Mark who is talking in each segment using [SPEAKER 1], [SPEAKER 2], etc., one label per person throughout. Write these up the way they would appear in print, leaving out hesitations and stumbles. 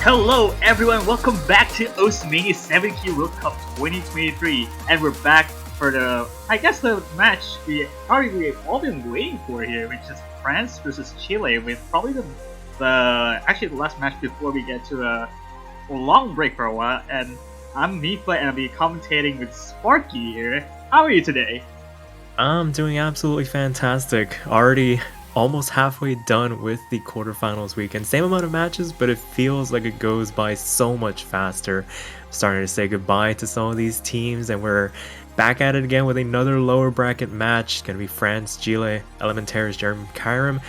[SPEAKER 1] Hello everyone, welcome back to Mania 7K World Cup 2023, and we're back for the match we've all been waiting for here, which is France versus Chile, with probably the last match before we get to a long break for a while. And I'm Mifa, and I'll be commentating with Sparky here. How are you today?
[SPEAKER 2] I'm doing absolutely fantastic. Already almost halfway done with the quarterfinals weekend. Same amount of matches, but it feels like it goes by so much faster. Starting to say goodbye to some of these teams, and we're back at it again with another lower bracket match. It's going to be France, Chile, Elementaires, Jeremy Kairam,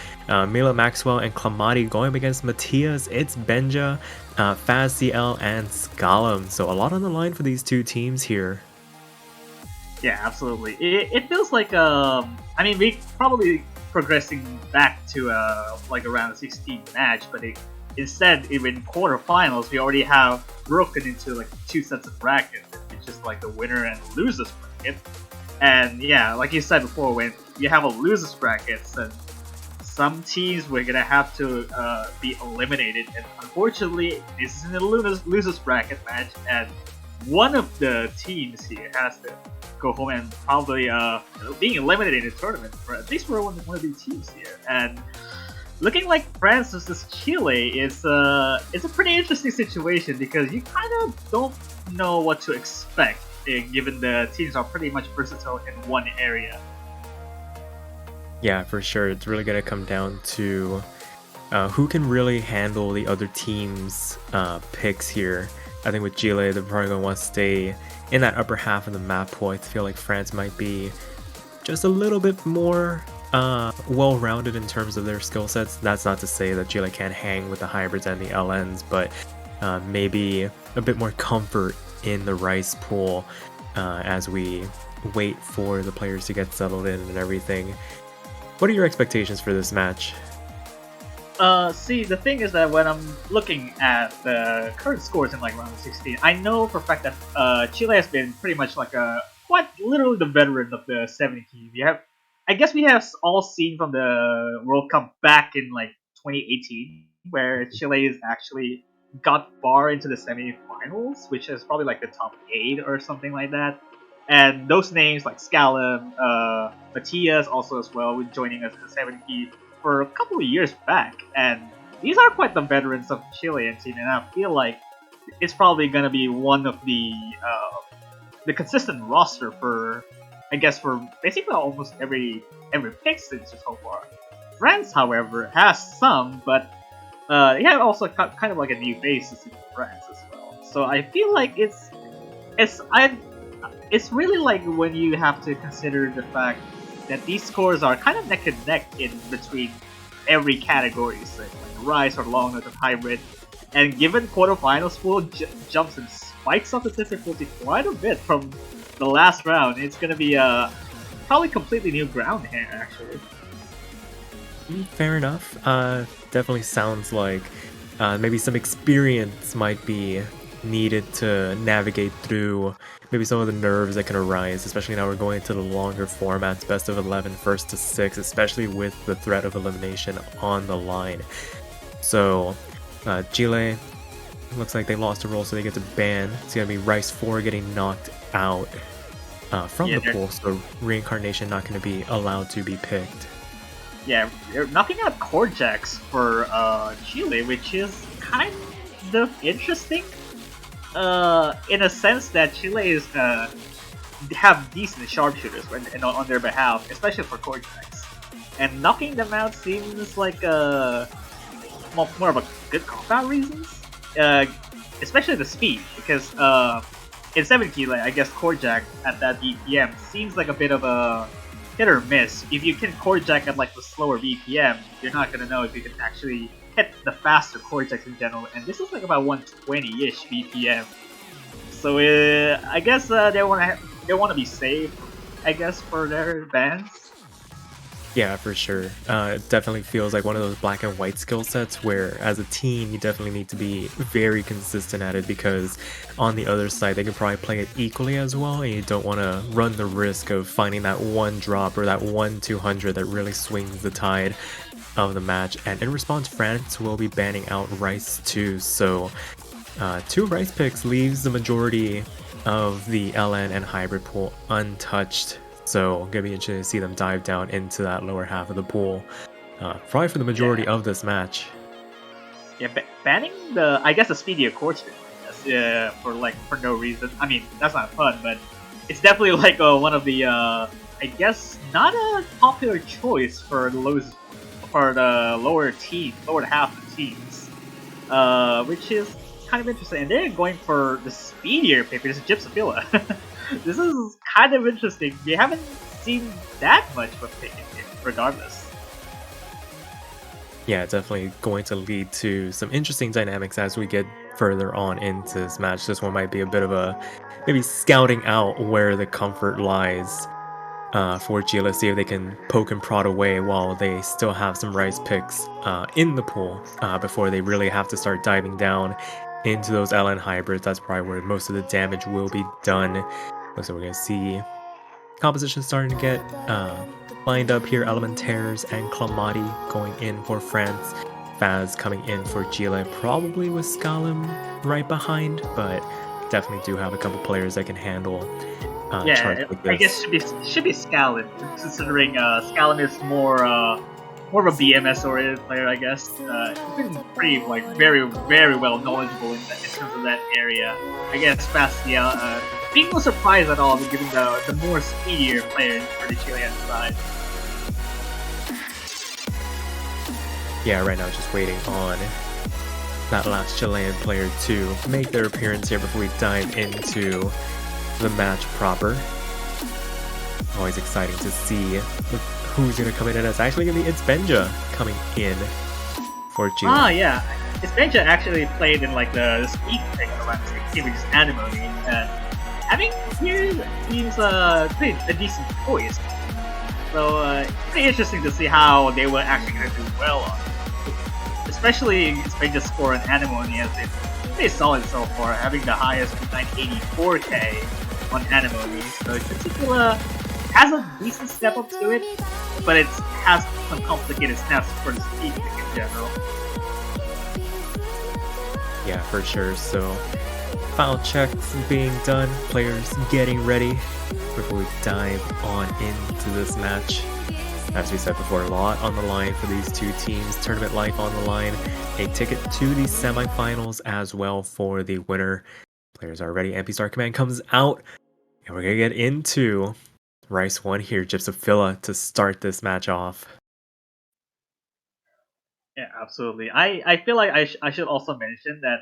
[SPEAKER 2] Mila Maxwell, and Clamati going up against Matthias. It's Benja, Faz CL, and Scalum. So a lot on the line for these two teams here.
[SPEAKER 1] Yeah, absolutely. It feels like we probably progressing back to like a round of 16 match, but instead in quarterfinals we already have broken into like two sets of brackets, which is like the winner and losers bracket. And yeah, like you said before, when you have a losers brackets, and some teams we're gonna have to be eliminated, and unfortunately this is in the losers bracket match, and one of the teams here has to go home and probably being eliminated in the tournament, for at least for one of these teams here. And looking like France versus Chile is it's a pretty interesting situation, because you kind of don't know what to expect, given the teams are pretty much versatile in one area.
[SPEAKER 2] Yeah, for sure. It's really going to come down to who can really handle the other team's picks here. I think with Chile, they're probably going to want to stay in that upper half of the map pool. I feel like France might be just a little bit more well-rounded in terms of their skill sets. That's not to say that Chile can't hang with the hybrids and the LNs, but maybe a bit more comfort in the rice pool as we wait for the players to get settled in and everything. What are your expectations for this match?
[SPEAKER 1] See, the thing is that when I'm looking at the current scores in like round of 16, I know for a fact that Chile has been pretty much like quite literally the veteran of the 70 team. I guess we have all seen from the World Cup back in like 2018, where Chile is actually got far into the semi-finals, which is probably like the top 8 or something like that. And those names like Scalum, Matthias also as well, with joining us in the 70 for a couple of years back, and these are quite the veterans of the Chilean team, and I feel like it's probably gonna be one of the consistent roster for, I guess, for basically almost every pick since so far. France, however, has some, but they have also kind of like a new basis in France as well. So I feel like it's really like when you have to consider the fact that these scores are kind of neck and neck in between every category, so like Rise or Long Nose and Hybrid. And given quarterfinals pool jumps and spikes up the difficulty quite a bit from the last round, it's gonna be probably completely new ground here, actually.
[SPEAKER 2] Fair enough. Definitely sounds like maybe some experience might be needed to navigate through maybe some of the nerves that can arise, especially now we're going to the longer formats, best of 11, first to 6, especially with the threat of elimination on the line. So Chile looks like they lost a roll, so they get to ban. It's gonna be Rice 4 getting knocked out from the pool, so Reincarnation not going to be allowed to be picked.
[SPEAKER 1] Yeah, they're knocking out Corjax for Chile, which is kind of interesting. In a sense that Chile is have decent sharpshooters on their behalf, especially for Cortex, and knocking them out seems like more of a good combat reasons, especially the speed, because in 70, like, I guess Corjack at that BPM seems like a bit of a hit or miss. If you can Corjack at like the slower BPM, you're not gonna know if you can actually hit the faster Cortex in general, and this is like about 120-ish BPM. So I guess they want to be safe, I guess, for their bans.
[SPEAKER 2] Yeah, for sure. It definitely feels like one of those black and white skill sets where, as a team, you definitely need to be very consistent at it, because on the other side, they can probably play it equally as well, and you don't want to run the risk of finding that one drop or that 1-200 that really swings the tide. of the match, and in response, France will be banning out Rice too. So 2 Rice picks leaves the majority of the LN and hybrid pool untouched. So gonna be interesting to see them dive down into that lower half of the pool, probably for the majority
[SPEAKER 1] Yeah.
[SPEAKER 2] of this match.
[SPEAKER 1] Yeah, banning the, I guess, the speedier course for no reason. I mean, that's not fun, but it's definitely like one of the I guess not a popular choice for the lower half of the teams, which is kind of interesting. And they're going for the speedier pick, which is Gypsophila. This is kind of interesting. We haven't seen that much of a pick in here, regardless.
[SPEAKER 2] Yeah, definitely going to lead to some interesting dynamics as we get further on into this match. This one might be a bit of a maybe scouting out where the comfort lies for Chile, see if they can poke and prod away while they still have some Rice picks in the pool before they really have to start diving down into those LN hybrids. That's probably where most of the damage will be done. So we're going to see composition starting to get lined up here. Elementaires and Clamati going in for France. Faz coming in for Chile, probably with Scalim right behind, but definitely do have a couple players that can handle charts like this.
[SPEAKER 1] I guess should be Scallon, considering Scallon is more of a BMS oriented player. I guess he's been pretty very well knowledgeable in terms of that area. I guess Fastiel being no surprise at all, given the more speedier player for the Chilean side.
[SPEAKER 2] Yeah, right now just waiting on that last Chilean player to make their appearance here before we dive into the match proper. Always exciting to see who's going to come in, and it's actually going to be Benja coming in for Chile.
[SPEAKER 1] Ah, yeah. Benja actually played in the speed thing around 16, which is Anemone, and having here seems a decent choice. So pretty interesting to see how they were actually going to do well on it. Especially Benja's score on Anemone, as it's pretty solid so far, having the highest 984k on Anemone. So in particular, has a decent step up to it, but it has some complicated snaps for the speed pick in general.
[SPEAKER 2] Yeah, for sure. So final checks being done, players getting ready before we dive on into this match. As we said before, a lot on the line for these two teams. Tournament life on the line. A ticket to the semifinals as well for the winner. Players are ready. MP Star Command comes out. And we're going to get into Rice 1 here. Gypsophila to start this match off.
[SPEAKER 1] Yeah, absolutely. I feel like I should also mention that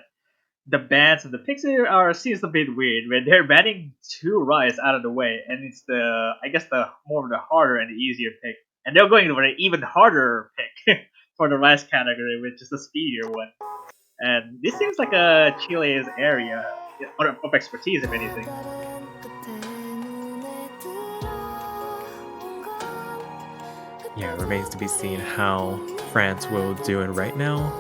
[SPEAKER 1] the bans of the picks here seems a bit weird when they're banning 2 Rice out of the way, and it's the more of the harder and the easier pick, and they're going for an even harder pick for the Rice category, which is the speedier one. And this seems like a Chile's area of expertise, if anything.
[SPEAKER 2] Yeah, it remains to be seen how France will do. And right now,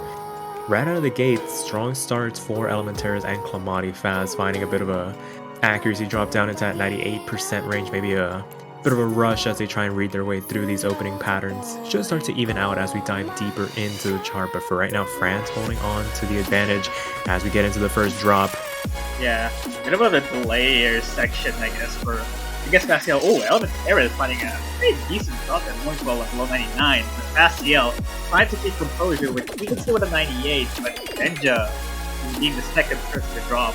[SPEAKER 2] right out of the gate, strong starts for Elementaires and Clamati. Faz finding a bit of a accuracy drop down into that 98% range, maybe a bit of a rush as they try and read their way through these opening patterns. Should start to even out as we dive deeper into the chart, but for right now, France holding on to the advantage as we get into the first drop.
[SPEAKER 1] Yeah, bit of a delay section, I guess, for Fastiel. Oh, Elementaire is finding a pretty decent drop at 112 below 99. But Fastiel trying to keep composure, which we can see with a 98, but Benja being the second person to drop.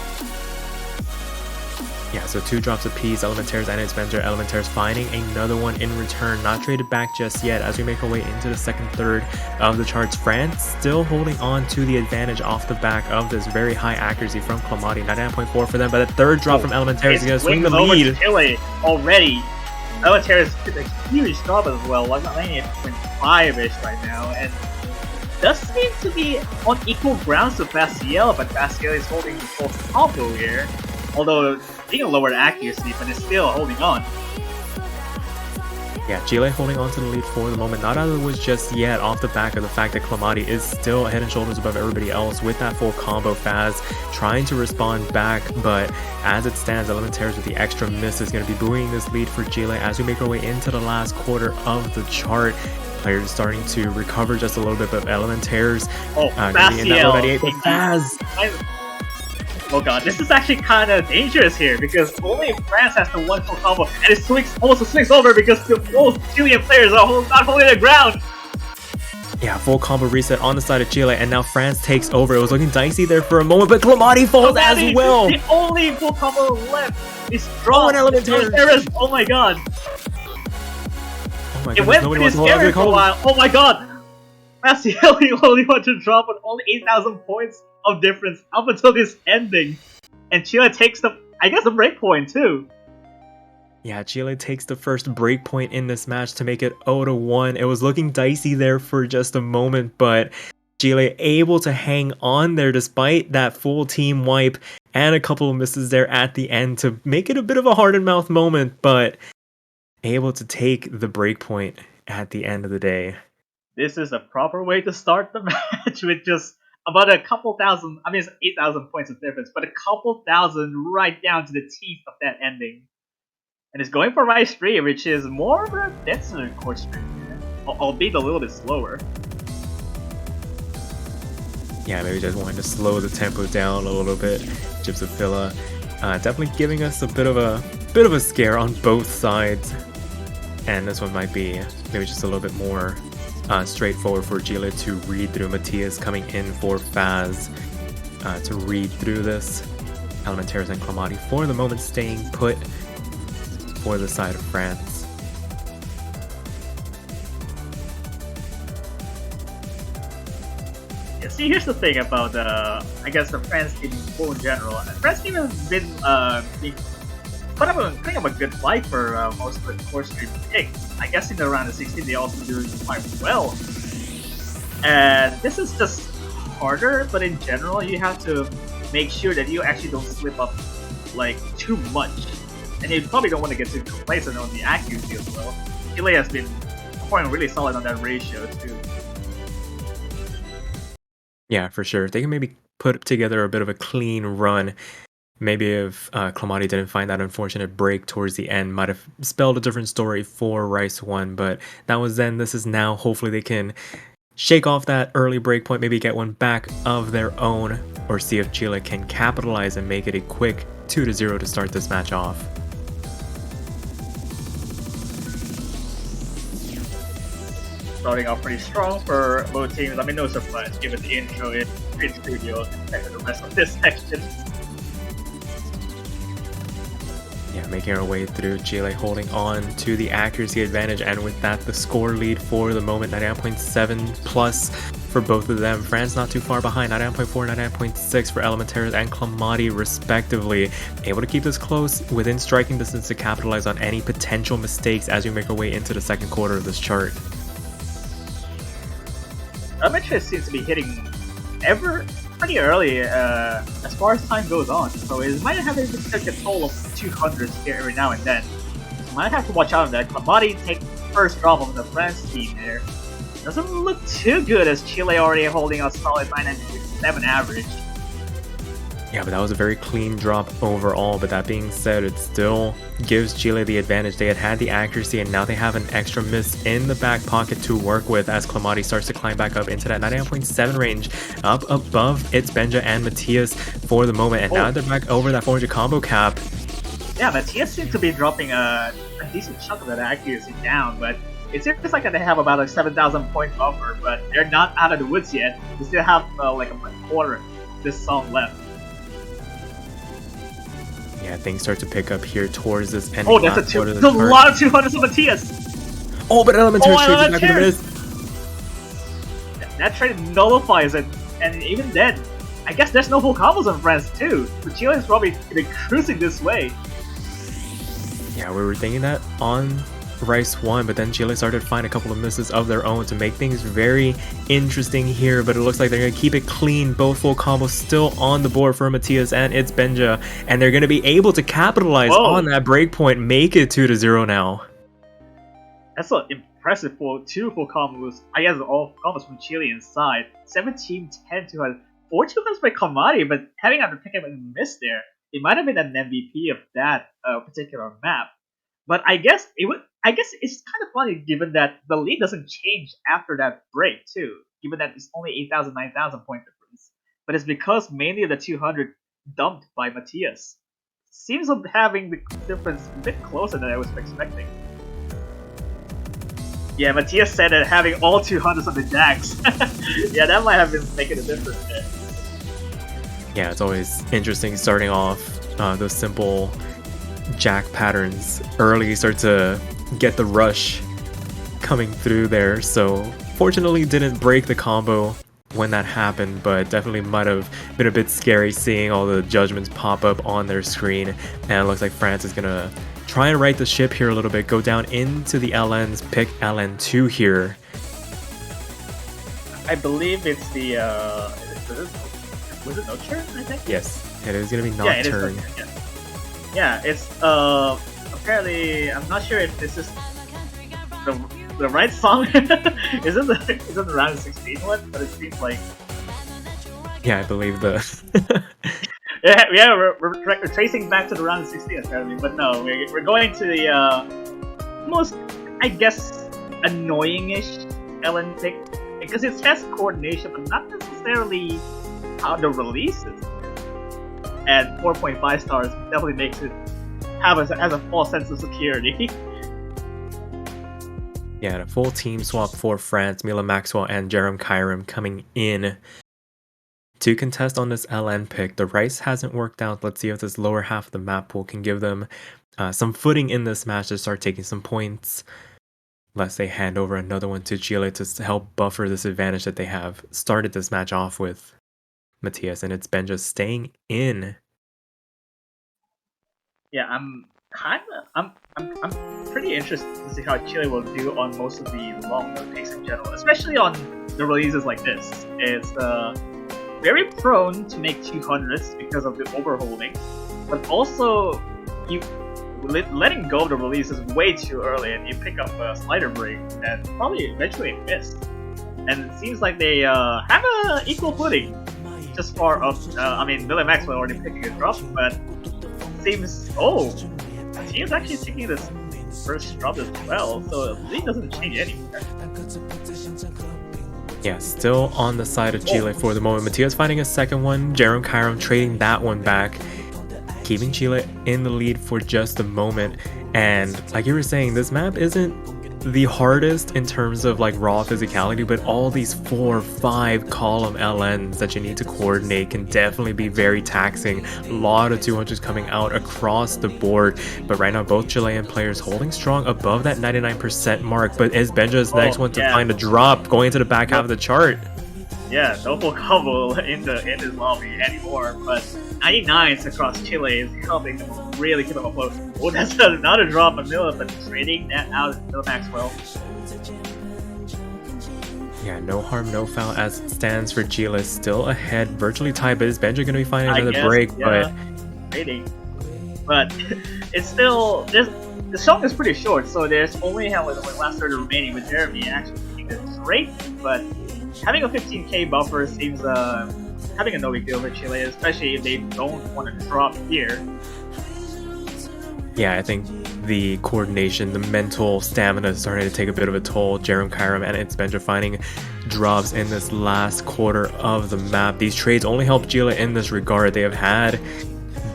[SPEAKER 2] Yeah, so 2 drops apiece, Elementaires and Spencer. Elementaires finding another one in return, not traded back just yet as we make our way into the second third of the charts. France still holding on to the advantage off the back of this very high accuracy from Clamati, 99.4 for them, but the third drop from Elementaires is going to swing the lead.
[SPEAKER 1] Chile already. Elementaires took a huge drop as well, 98.5-ish right now, and does seem to be on equal grounds to Fastiel, but Fastiel is holding the full combo here. Although being a lower accuracy, but it's still holding on.
[SPEAKER 2] Yeah, Chile holding on to the lead for the moment. Not out of the woods just yet, off the back of the fact that Clamati is still head and shoulders above everybody else with that full combo. Faz trying to respond back, but as it stands, Elementaires with the extra miss is going to be buoying this lead for Chile as we make our way into the last quarter of the chart. players starting to recover just a little bit, but Elementaires gonna be in that low
[SPEAKER 1] Faciel.
[SPEAKER 2] 98, but Faz!
[SPEAKER 1] Oh god, this is actually kind of dangerous here because only France has the one full combo, and it swings almost swings over because the both Chilean players are not holding the ground.
[SPEAKER 2] Yeah, full combo reset on the side of Chile, and now France takes over. It was looking dicey there for a moment, but Clamati falls as well!
[SPEAKER 1] The only full combo left is strong.
[SPEAKER 2] Elementaires!
[SPEAKER 1] Oh my god.
[SPEAKER 2] Oh my
[SPEAKER 1] It went pretty scary for a while. Oh my god! Faciel only want to drop with only 8,000 points of difference up until this ending. And Chile takes the, I guess, the break point too.
[SPEAKER 2] Yeah, Chile takes the first break point in this match to make it 0-1. It was looking dicey there for just a moment, but Chile able to hang on there despite that full team wipe and a couple of misses there at the end to make it a bit of a heart-and-mouth moment, but able to take the break point at the end of the day.
[SPEAKER 1] This is a proper way to start the match with just about a couple thousand, I mean it's 8,000 points of difference, but a couple thousand right down to the teeth of that ending. And it's going for Rise 3, which is more of a denser course stream, albeit a little bit slower.
[SPEAKER 2] Yeah, maybe just wanting to slow the tempo down a little bit. Gypsophila definitely giving us a bit of a scare on both sides. And this one might be maybe just a little bit more straightforward for Chile to read through. Matias coming in for Faz to read through this. Elementaires and Clamati for the moment staying put for the side of France.
[SPEAKER 1] Yeah, see, here's the thing about I guess the France team in general. France team has been putting up a good fight for most of the course stream picks. I guess in the round of 16 they also doing quite well. And this is just harder, but in general you have to make sure that you actually don't slip up like too much. And you probably don't want to get too complacent on the accuracy as well. Chile has been performing really solid on that ratio too.
[SPEAKER 2] Yeah, for sure. They can maybe put together a bit of a clean run. Maybe if Clamati didn't find that unfortunate break towards the end, might have spelled a different story for Rice 1, but that was then, this is now. Hopefully they can shake off that early break point, maybe get one back of their own, or see if Chile can capitalize and make it a quick 2-0 to start this match off.
[SPEAKER 1] Starting off pretty strong for both teams. I mean, no surprise given the intro in studio compared to the rest of this section.
[SPEAKER 2] Yeah, making our way through. Chile holding on to the accuracy advantage, and with that, the score lead for the moment, 99.7 plus for both of them. France not too far behind, 99.4, 99.6 for Elementaires and Clamati respectively. Able to keep this close within striking distance to capitalize on any potential mistakes as we make our way into the second quarter of this chart.
[SPEAKER 1] Elementaires seems to be hitting pretty early as far as time goes on, so it might have to take a toll of 200s here every now and then. So might have to watch out on that. Clamati take first drop of the France team there. Doesn't look too good as Chile already holding a solid 9.7 average.
[SPEAKER 2] Yeah, but that was a very clean drop overall. But that being said, it still gives Chile the advantage. They had the accuracy, and now they have an extra miss in the back pocket to work with as Clamati starts to climb back up into that 99.7 range, up above its Benja and Matias for the moment. And now they're back over that 400 combo cap.
[SPEAKER 1] Yeah, Matias seems to be dropping a decent chunk of that accuracy down, but it seems like they have about a 7,000 point buffer, but they're not out of the woods yet. They still have like a quarter of this song left.
[SPEAKER 2] Yeah, things start to pick up here towards this ending.
[SPEAKER 1] Oh, that's a lot of 200s of Matias!
[SPEAKER 2] Oh, but Elementaires trades back into this.
[SPEAKER 1] That trade nullifies it, and even then, I guess there's no full combos on France too. So Chile is probably cruising this way.
[SPEAKER 2] Yeah, we were thinking that on Rice 1, but then Chile started to find a couple of misses of their own to make things very interesting here, but it looks like they're going to keep it clean. Both full combos still on the board for Matias and it's Benja, and they're going to be able to capitalize on that breakpoint, make it 2-0 now.
[SPEAKER 1] That's an impressive for two full combos. I guess all combos from Chile inside. 17-10 to have 4 200s by Clamati, but having to pick up a miss there, it might have been an MVP of that particular map. But I guess it would I guess it's kind of funny given that the lead doesn't change after that break too. Given that it's only 8,000, 9,000 point difference, but it's because mainly the 200 dumped by Matthias. Seems of having the difference a bit closer than I was expecting. Yeah, Matthias said that having all 200s on the jacks. Yeah, that might have been making a difference there.
[SPEAKER 2] Yeah, it's always interesting starting off those simple jack patterns early, start to get the rush coming through there. So fortunately didn't break the combo when that happened, but definitely might have been a bit scary seeing all the judgments pop up on their screen. And it looks like France is gonna try and right the ship here a little bit, go down into the LNs, pick LN2 here.
[SPEAKER 1] I believe it's the was it Nocturne, I think?
[SPEAKER 2] Yes, it is gonna be Nocturne.
[SPEAKER 1] Yeah, yeah, it's apparently I'm not sure if this is the right song. Is it the round of 16 one? But it seems like
[SPEAKER 2] Yeah, I believe the
[SPEAKER 1] yeah, we're tracing back to the round of 16 apparently, but no, we're going to the most, I guess, annoying-ish LN pick because it has coordination, but not necessarily how the release is. And 4.5 stars definitely makes it have a false sense of security.
[SPEAKER 2] Yeah, a full team swap for France, Mila Maxwell and Jerem Kyram coming in to contest on this LN pick. The Rice hasn't worked out. Let's see if this lower half of the map pool can give them some footing in this match to start taking some points. Lest they hand over another one to Chile to help buffer this advantage that they have started this match off with Matthias, and it's been just staying in.
[SPEAKER 1] Yeah, I'm pretty interested to see how Chile will do on most of the long note picks in general, especially on the releases like this. It's very prone to make 200s because of the overholding, but also you letting go of the release is way too early, and you pick up a slider break and probably eventually miss. And it seems like they have a equal footing, just far up. I mean, Billy Maxwell already picking a drop, but seems he is actually taking this first drop as well, so the lead doesn't change anywhere.
[SPEAKER 2] Yeah, still on the side of Chile for the moment. Matthias finding a second one, Jerem Kyram trading that one back, keeping Chile in the lead for just a moment. And like you were saying, this map isn't the hardest in terms of like raw physicality, but all these 4-5 column LNs that you need to coordinate can definitely be very taxing. A lot of 200s coming out across the board, but right now both Chilean players holding strong above that 99% mark. But is Benja's next one to find a drop going into the back half of the chart?
[SPEAKER 1] Yeah, no full combo in his lobby anymore, but 99s across Chile is helping them really keep them afloat. Oh, that's another drop of Miller, but trading that out of Miller Maxwell.
[SPEAKER 2] Yeah, no harm, no foul as it stands for Chile. Still ahead, virtually tied, but is Benja going to be finding another break?
[SPEAKER 1] Yeah, trading. But it's still, the song is pretty short, so there's only like last third remaining with Jeremy actually taking the break, but having a 15k buffer seems having a no big deal for Chile, especially if they don't want to drop here.
[SPEAKER 2] Yeah, I think the coordination, the mental stamina is starting to take a bit of a toll. Jerem Kyram and it's Benja finding drops in this last quarter of the map. These trades only help Chile in this regard. They have had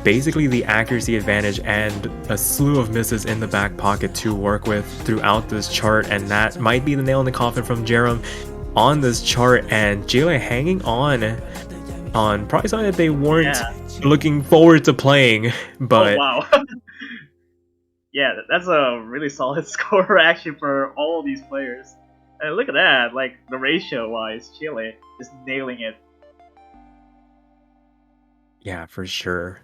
[SPEAKER 2] basically the accuracy advantage and a slew of misses in the back pocket to work with throughout this chart, and that might be the nail in the coffin from Jerem on this chart. And Chile hanging on probably something that they weren't looking forward to playing, but
[SPEAKER 1] wow. Yeah, that's a really solid score actually for all of these players. And look at that, like the ratio wise, Chile is nailing it.
[SPEAKER 2] Yeah, for sure.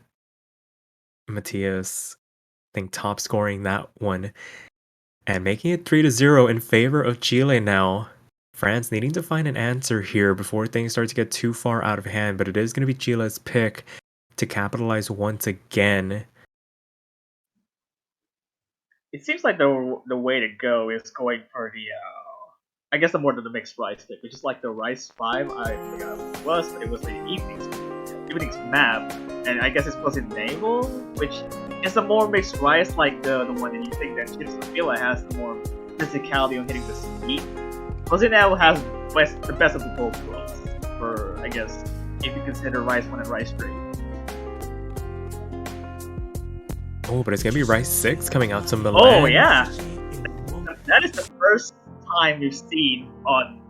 [SPEAKER 2] Matthias, I think top scoring that one and making it 3-0 in favor of Chile now. France needing to find an answer here before things start to get too far out of hand, but it is going to be Chile's pick to capitalize once again.
[SPEAKER 1] It seems like the way to go is going for the I guess the more than the mixed rice pick, which is like the rice 5. I forgot what it was, but it was the evenings map, and I guess it's supposed to naval, which Is the more mixed rice like the one that you think that Chips Tequila has the more physicality on hitting the speed? Jose now has the best of the both worlds, for I guess if you consider Rice 1 and Rice 3.
[SPEAKER 2] Oh, but it's gonna be Rice 6 coming out to Milan.
[SPEAKER 1] Oh yeah, that is the first time we've seen on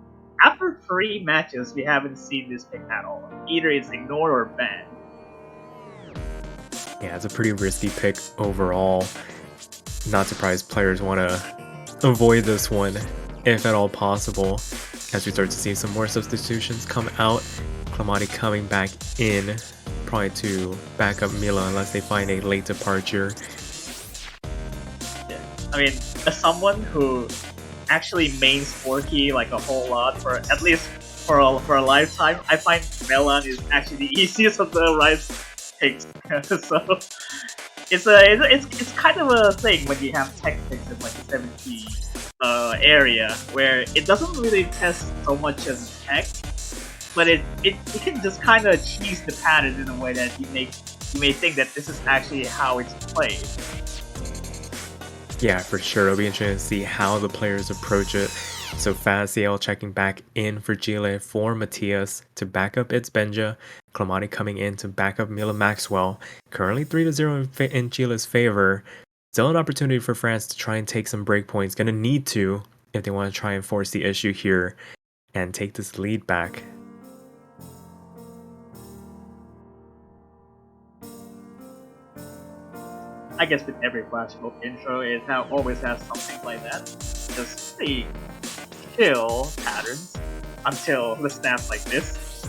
[SPEAKER 1] after 3 matches we haven't seen this pick at all. Either it's ignored or banned.
[SPEAKER 2] Yeah, it's a pretty risky pick overall. Not surprised players want to avoid this one, if at all possible, as we start to see some more substitutions come out. Clamati coming back in, probably to back up Mila unless they find a late departure.
[SPEAKER 1] Yeah. I mean, as someone who actually mains Forky like a whole lot for at least for a lifetime, I find Melon is actually the easiest of the Rice picks. So it's kind of a thing when you have tech picks in like the 70 area where it doesn't really test so much as tech, but it can just kind of cheese the pattern in a way that you may think that this is actually how it's played.
[SPEAKER 2] Yeah, for sure. It'll be interesting to see how the players approach it. So Faziel checking back in for Chile for Matias to back up its Benja. Clamati coming in to back up Mila Maxwell. Currently 3-0 in Chile's favor. Still an opportunity for France to try and take some break points. Gonna need to if they want to try and force the issue here and take this lead back.
[SPEAKER 1] I guess with every flashbook intro, it always has something like that. Just pretty chill patterns until the snap like this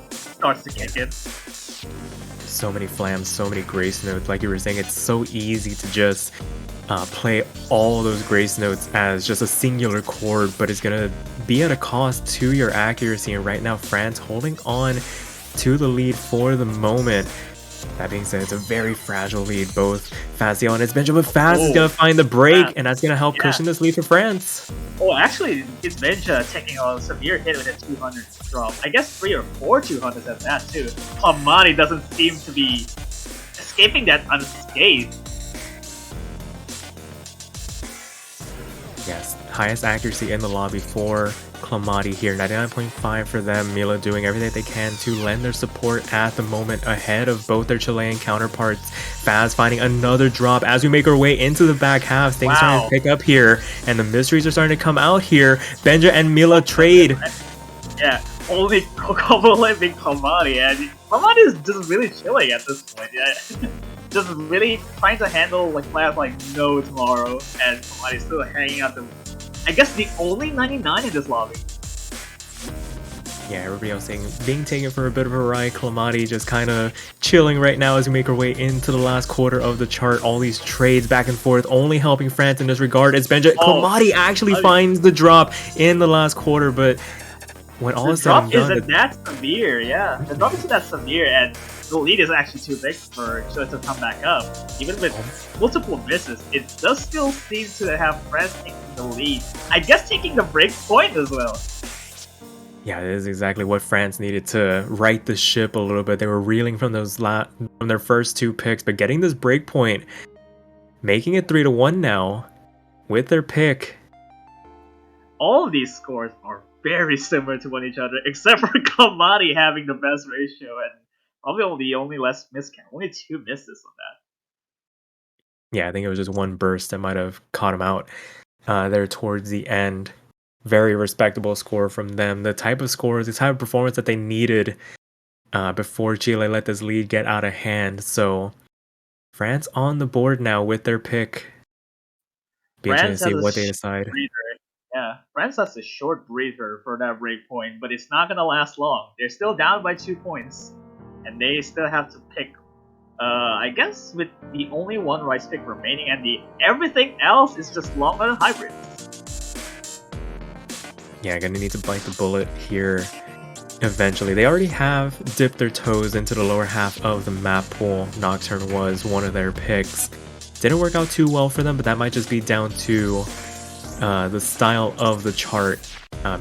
[SPEAKER 1] starts to kick in.
[SPEAKER 2] So many flams, so many grace notes. Like you were saying, it's so easy to just play all those grace notes as just a singular chord, but it's gonna be at a cost to your accuracy. And right now, France holding on to the lead for the moment. That being said, it's a very fragile lead. Both Faziel and its Benja, but Faz is gonna find the break, and that's gonna help cushion this lead for France.
[SPEAKER 1] Oh, actually, it's Benja taking a severe hit with a 200 drop. I guess 3 or 4 200s at that too. Clamati doesn't seem to be escaping that unscathed.
[SPEAKER 2] Yes, highest accuracy in the lobby for Clamati here. 99.5 for them. Mila doing everything they can to lend their support at the moment ahead of both their Chilean counterparts. Faz finding another drop as we make our way into the back half. Things starting to pick up here, and the mysteries are starting to come out here. Benja and Mila trade.
[SPEAKER 1] Yeah, only Kokomo living Clamati, and Clamati is just really chilling at this point. Yeah. Just really trying to handle like players like no tomorrow, and Clamati still hanging out the, I guess, the only 99 in this lobby.
[SPEAKER 2] Yeah, everybody else being taken for a bit of a ride. Clamati just kind of chilling right now as we make our way into the last quarter of the chart. All these trades back and forth, only helping France in this regard. It's Benja. Clamati actually finds the drop in the last quarter, but when all is said and done,
[SPEAKER 1] the drop isn't that severe. Yeah, the drop isn't that severe, and the lead is actually too big for Chile to come back up. Even with multiple misses, it does still seem to have France taking the lead. I guess taking the break point as well.
[SPEAKER 2] Yeah, it is exactly what France needed to right the ship a little bit. They were reeling from from their first 2 picks, but getting this break point, making it 3-1 now with their pick.
[SPEAKER 1] All of these scores are very similar to one each other, except for Clamati having the best ratio and probably the only less miscount. Only 2 misses on that.
[SPEAKER 2] Yeah, I think it was just one burst that might have caught him out there towards the end. Very respectable score from them. The type of scores, the type of performance that they needed before Chile let this lead get out of hand. So France on the board now with their pick. Be interesting to see what they decide.
[SPEAKER 1] Yeah, France has a short breather for that break point, but it's not going to last long. They're still down by 2 points, and they still have to pick, I guess, with the only one rice pick remaining, and everything else is just long-run hybrids.
[SPEAKER 2] Yeah, gonna need to bite the bullet here eventually. They already have dipped their toes into the lower half of the map pool. Nocturne was one of their picks. Didn't work out too well for them, but that might just be down to the style of the chart.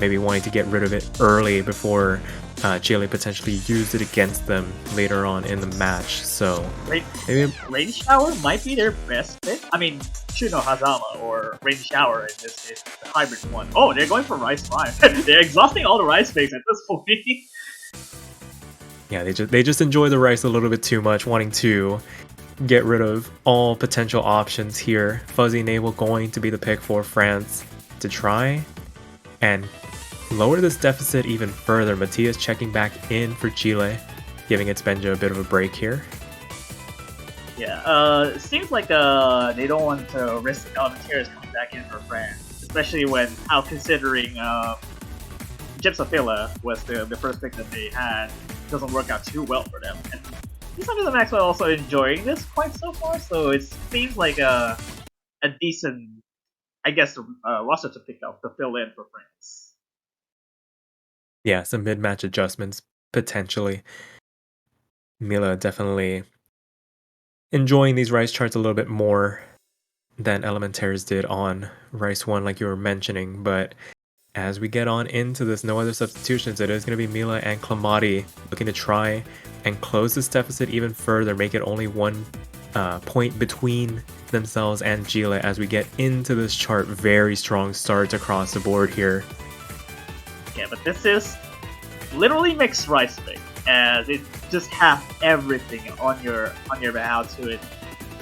[SPEAKER 2] Maybe wanting to get rid of it early before Chile potentially used it against them later on in the match. So maybe
[SPEAKER 1] Rain Shower might be their best pick. I mean, Chuno Hazama or Rain Shower in this case, the hybrid one. Oh, they're going for Rice 5. They're exhausting all the Rice picks at this point.
[SPEAKER 2] yeah, they just enjoy the Rice a little bit too much, wanting to get rid of all potential options here. Fuzzy Navel going to be the pick for France to try and lower this deficit even further. Matias checking back in for Chile, giving its Benja a bit of a break here.
[SPEAKER 1] Yeah, seems like they don't want to risk Elementaires coming back in for France, especially when considering Gypsophila was the first pick that they had. Doesn't work out too well for them. And Lisa Maxwell also enjoying this quite so far, so it seems like a decent, I guess, roster to pick up to fill in for France.
[SPEAKER 2] Yeah, some mid-match adjustments potentially. Mila definitely enjoying these Rice charts a little bit more than Elementaires did on Rice 1, like you were mentioning, but as we get on into this no other substitutions, it is going to be Mila and Clamati looking to try and close this deficit even further, make it only 1 point between themselves and Chile as we get into this chart. Very strong starts across the board here.
[SPEAKER 1] Yeah, but this is literally mixed rice pick, as it just have everything on your behalf to it.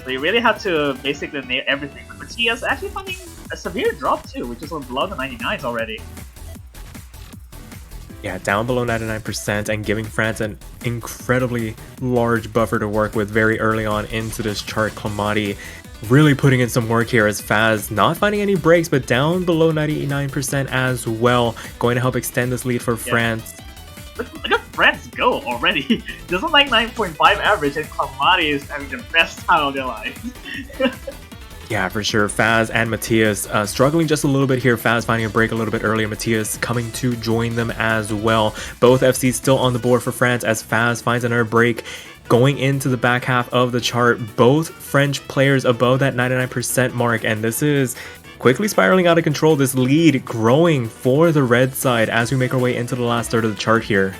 [SPEAKER 1] So you really have to basically nail everything. But Matias actually finding a severe drop too, which is below the 99s already.
[SPEAKER 2] Yeah, down below 99% and giving France an incredibly large buffer to work with very early on into this chart. Clamati really putting in some work here as Faz not finding any breaks, but down below 99% as well. Going to help extend this lead for France.
[SPEAKER 1] Look at France go already. There's a like 9.5 average and Clamati is having the best time of their life.
[SPEAKER 2] Yeah, for sure. Faz and Matias struggling just a little bit here. Faz finding a break a little bit earlier. Matias coming to join them as well. Both FCs still on the board for France as Faz finds another break. Going into the back half of the chart, both French players above that 99% mark, and this is quickly spiraling out of control. This lead growing for the red side as we make our way into the last third of the chart here.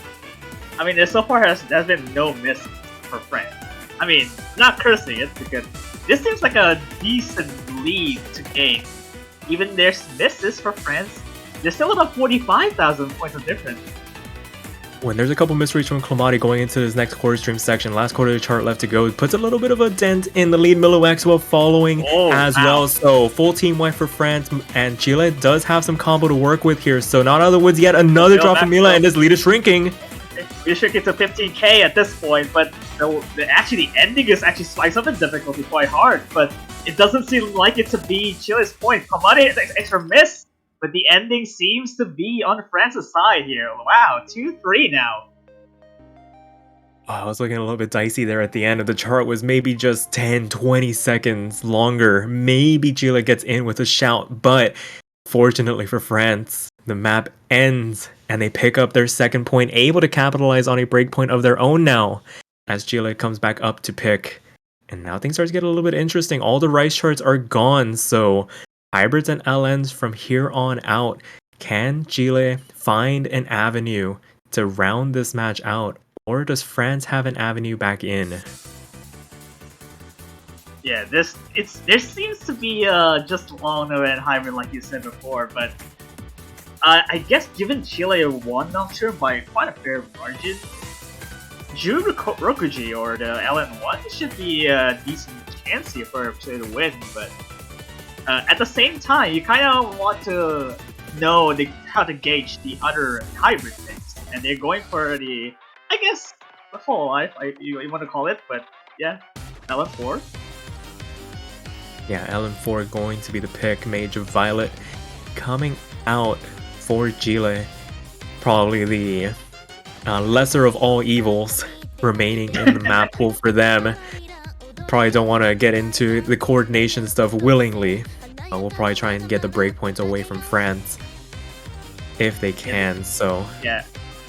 [SPEAKER 1] I mean, so far there's been no miss for France. I mean, not cursing it, because this seems like a decent lead to gain. Even there's misses for France, there's still about 45,000 points of difference.
[SPEAKER 2] When there's a couple misreads from Clamati going into his next quarter stream section, last quarter of the chart left to go, it puts a little bit of a dent in the lead. Milo Maxwell following well. So full team wipe for France, and Chile does have some combo to work with here. So not out of the woods yet, another drop from Mila, and this lead is shrinking.
[SPEAKER 1] We're shrinking to 15k at this point, but the ending is actually spikes up in difficulty quite hard, but it doesn't seem like it to be Chile's point. Clamati is extra miss, but the ending seems to be on France's side here. Wow, 2-3 now.
[SPEAKER 2] Oh, I was looking a little bit dicey there at the end of the chart. Was maybe just 10-20 seconds longer. Maybe Chile gets in with a shout, but fortunately for France, the map ends and they pick up their second point, able to capitalize on a breakpoint of their own now as Chile comes back up to pick. And now things start to get a little bit interesting. All the rice charts are gone, so hybrids and LNs from here on out. Can Chile find an avenue to round this match out, or does France have an avenue back in?
[SPEAKER 1] Yeah, there seems to be just Lono and hybrid like you said before, but I guess given Chile won nocturne by quite a fair margin, Ju Rokuji or the LN1 should be a decent chance here for Chile to win, but at the same time, you kind of want to know how to gauge the other hybrid things, and they're going for the, I guess, the full life, you want to call it, but yeah, LN4.
[SPEAKER 2] Yeah, LN4 going to be the pick. Mage of Violet coming out for Chile. Probably the lesser of all evils remaining in the map pool for them. Probably don't want to get into the coordination stuff willingly. We'll probably try and get the breakpoints away from France if they can. So
[SPEAKER 1] yeah.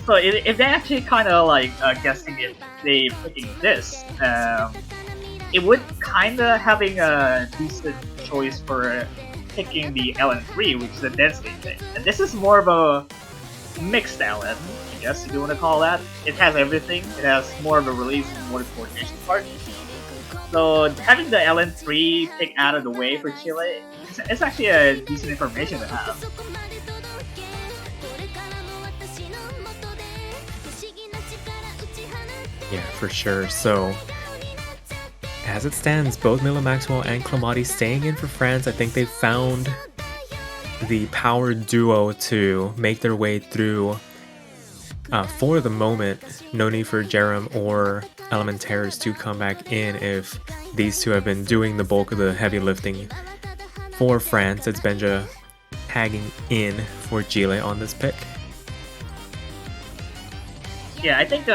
[SPEAKER 1] So if they actually kind of like guessing if they picking this, it would kind of having a decent choice for picking the LN3, which is a density thing. And this is more of a mixed LN. guess you do want to call that. It has everything. It has more of a release and more coordination part. So having the LN3 pick out of the way for Chile, it's actually a decent information to have.
[SPEAKER 2] Yeah, for sure. So, as it stands, both Mila Maxwell and Clamati staying in for France. I think they found the power duo to make their way through for the moment. No need for Jerem or Elementaires to come back in if these two have been doing the bulk of the heavy lifting for France. It's Benja tagging in for Chile on this pick.
[SPEAKER 1] Yeah, I think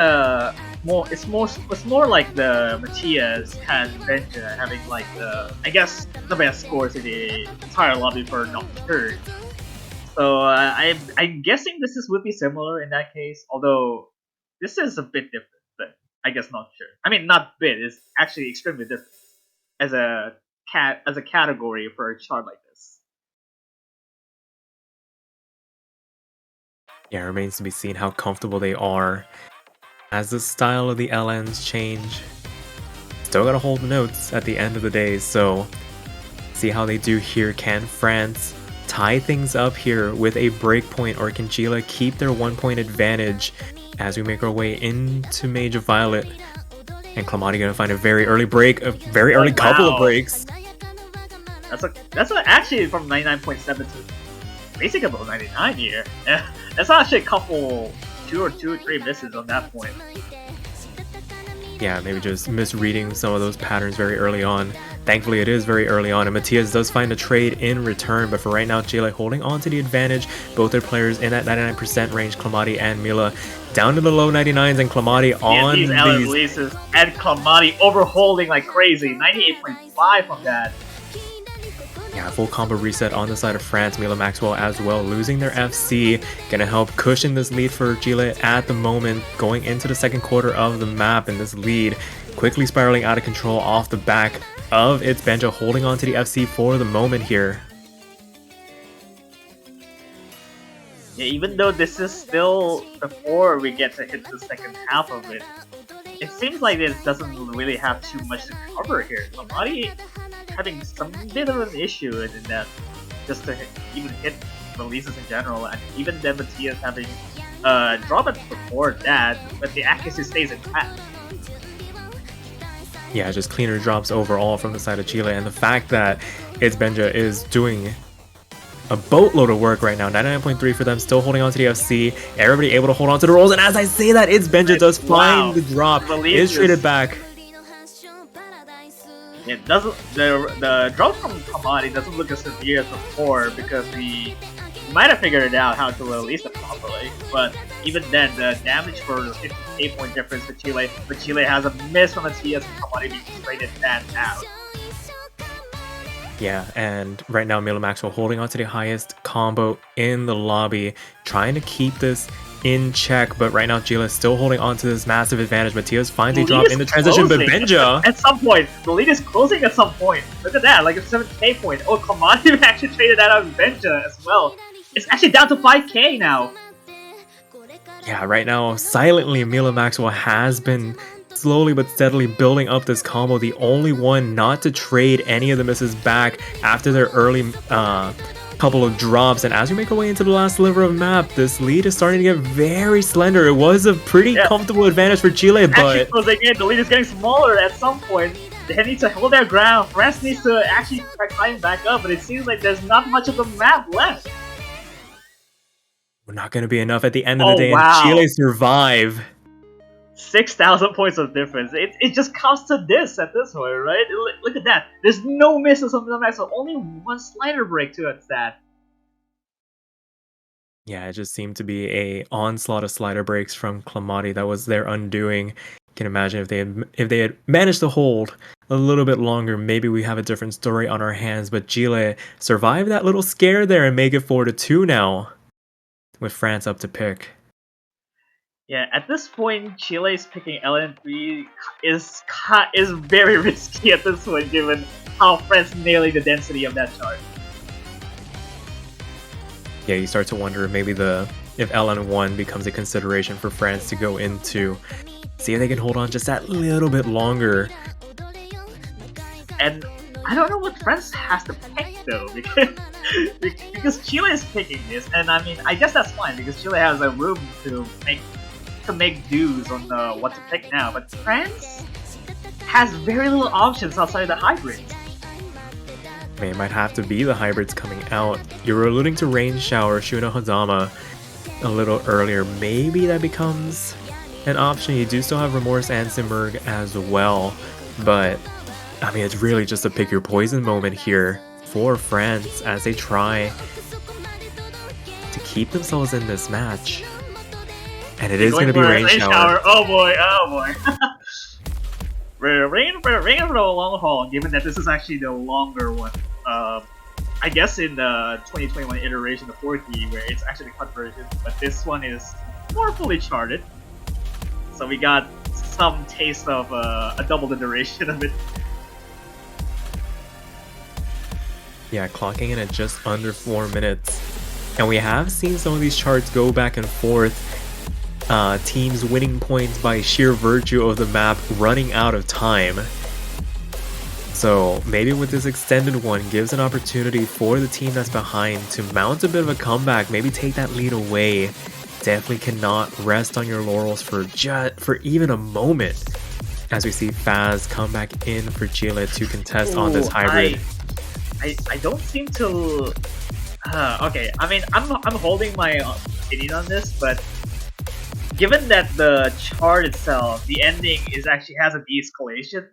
[SPEAKER 1] it's more like the Matias has Benja having like I guess the best scores in the entire lobby for Nocturne. So I'm guessing this would be similar in that case, although this is a bit different, but I guess not sure. I mean, not bit, it's actually extremely different as a category for a chart like this.
[SPEAKER 2] Yeah, it remains to be seen how comfortable they are as the style of the LNs change. Still gotta hold notes at the end of the day, so see how they do here. Can France tie things up here with a breakpoint, or can Chile keep their 1 point advantage as we make our way into Mage of Violet? And Clamati gonna find a very early break, a very early couple of breaks.
[SPEAKER 1] That's actually from 99.7 to basic about 99 here. That's actually a couple, two or three misses on that point.
[SPEAKER 2] Yeah, maybe just misreading some of those patterns very early on. Thankfully, it is very early on, and Matias does find a trade in return, but for right now, Chile holding on to the advantage. Both their players in that 99% range, Clamati and Mila, down to the low 99s, and Clamati on
[SPEAKER 1] these releases, and Clamati overholding like crazy, 98.5 from that.
[SPEAKER 2] Yeah, full combo reset on the side of France. Mila Maxwell as well, losing their FC. Gonna help cushion this lead for Chile at the moment, going into the second quarter of the map, and this lead quickly spiraling out of control off the back of its Benja, holding on to the FC for the moment here.
[SPEAKER 1] Yeah, even though this is still before we get to hit the second half of it, it seems like this doesn't really have too much to cover here. Clamati having some bit of an issue in that, just to even hit releases in general, and even then Matias having drawbacks before that, but the accuracy stays intact.
[SPEAKER 2] Yeah, just cleaner drops overall from the side of Chile, and the fact that its Benja is doing a boatload of work right now. 99.3 for them, still holding on to the FC. Everybody able to hold on to the rolls, and as I say that, its Benja does find the drop. Is traded back.
[SPEAKER 1] It doesn't. The drop from Clamati doesn't look as severe as before because we might have figured it out how to release it properly. But even then, the damage for the 58-point difference for Chile, but Chile has a miss from Matias and Clamati being traded that out.
[SPEAKER 2] Yeah, and right now Mila Maxwell holding on to the highest combo in the lobby, trying to keep this in check, but right now Chile is still holding on to this massive advantage. Matias finds a drop in the transition, but Benja...
[SPEAKER 1] At some point, the lead is closing at some point. Look at that, like a 7k point. Oh, Clamati actually traded that out of Benja as well. It's actually down to 5k now.
[SPEAKER 2] Yeah, right now, silently, Mila Maxwell has been slowly but steadily building up this combo, the only one not to trade any of the misses back after their early couple of drops. And as we make our way into the last sliver of map, this lead is starting to get very slender. It was a pretty comfortable advantage for Chile, but
[SPEAKER 1] actually closing in, the lead is getting smaller at some point. They need to hold their ground. France needs to actually try climbing back up, but it seems like there's not much of the map left.
[SPEAKER 2] We're not going to be enough at the end of the day, and Chile survive.
[SPEAKER 1] 6,000 points of difference. It just comes to this at this point, right? Look at that. There's no misses on the map, so only one slider break to its stat.
[SPEAKER 2] Yeah, it just seemed to be a onslaught of slider breaks from Clamati that was their undoing. You can imagine if they had managed to hold a little bit longer, maybe we have a different story on our hands. But Chile survived that little scare there and make it 4-2 now, with France up to pick.
[SPEAKER 1] Yeah, at this point, Chile's picking LN3 is very risky at this point, given how France nailing the density of that chart.
[SPEAKER 2] Yeah, you start to wonder maybe the if LN1 becomes a consideration for France to go into. See if they can hold on just that little bit longer.
[SPEAKER 1] And I don't know what France has to pick though, because Chile is picking this, and I mean, I guess that's fine because Chile has a room to make dues on what to pick now. But France has very little options outside the hybrids.
[SPEAKER 2] I mean, it might have to be the hybrids coming out. You were alluding to Rain Shower, Shuna Hazama a little earlier. Maybe that becomes an option. You do still have Remorse and Simberg as well, but I mean, it's really just a pick your poison moment here for France as they try to keep themselves in this match. And it is going to be Rain Shower.
[SPEAKER 1] Oh boy, oh boy. We're in for the long haul, given that this is actually the longer one. I guess in the 2021 iteration, the 4D, where it's actually the cut version, but this one is more fully charted. So we got some taste of a double the duration of it.
[SPEAKER 2] Yeah, clocking in at just under 4 minutes. And we have seen some of these charts go back and forth. Teams winning points by sheer virtue of the map running out of time. So maybe with this extended one gives an opportunity for the team that's behind to mount a bit of a comeback, maybe take that lead away. Definitely cannot rest on your laurels for even a moment. As we see Faz come back in for Chile to contest on this hybrid.
[SPEAKER 1] I don't seem to. Okay, I mean I'm holding my opinion on this, but given that the chart itself, the ending actually has a de-escalation,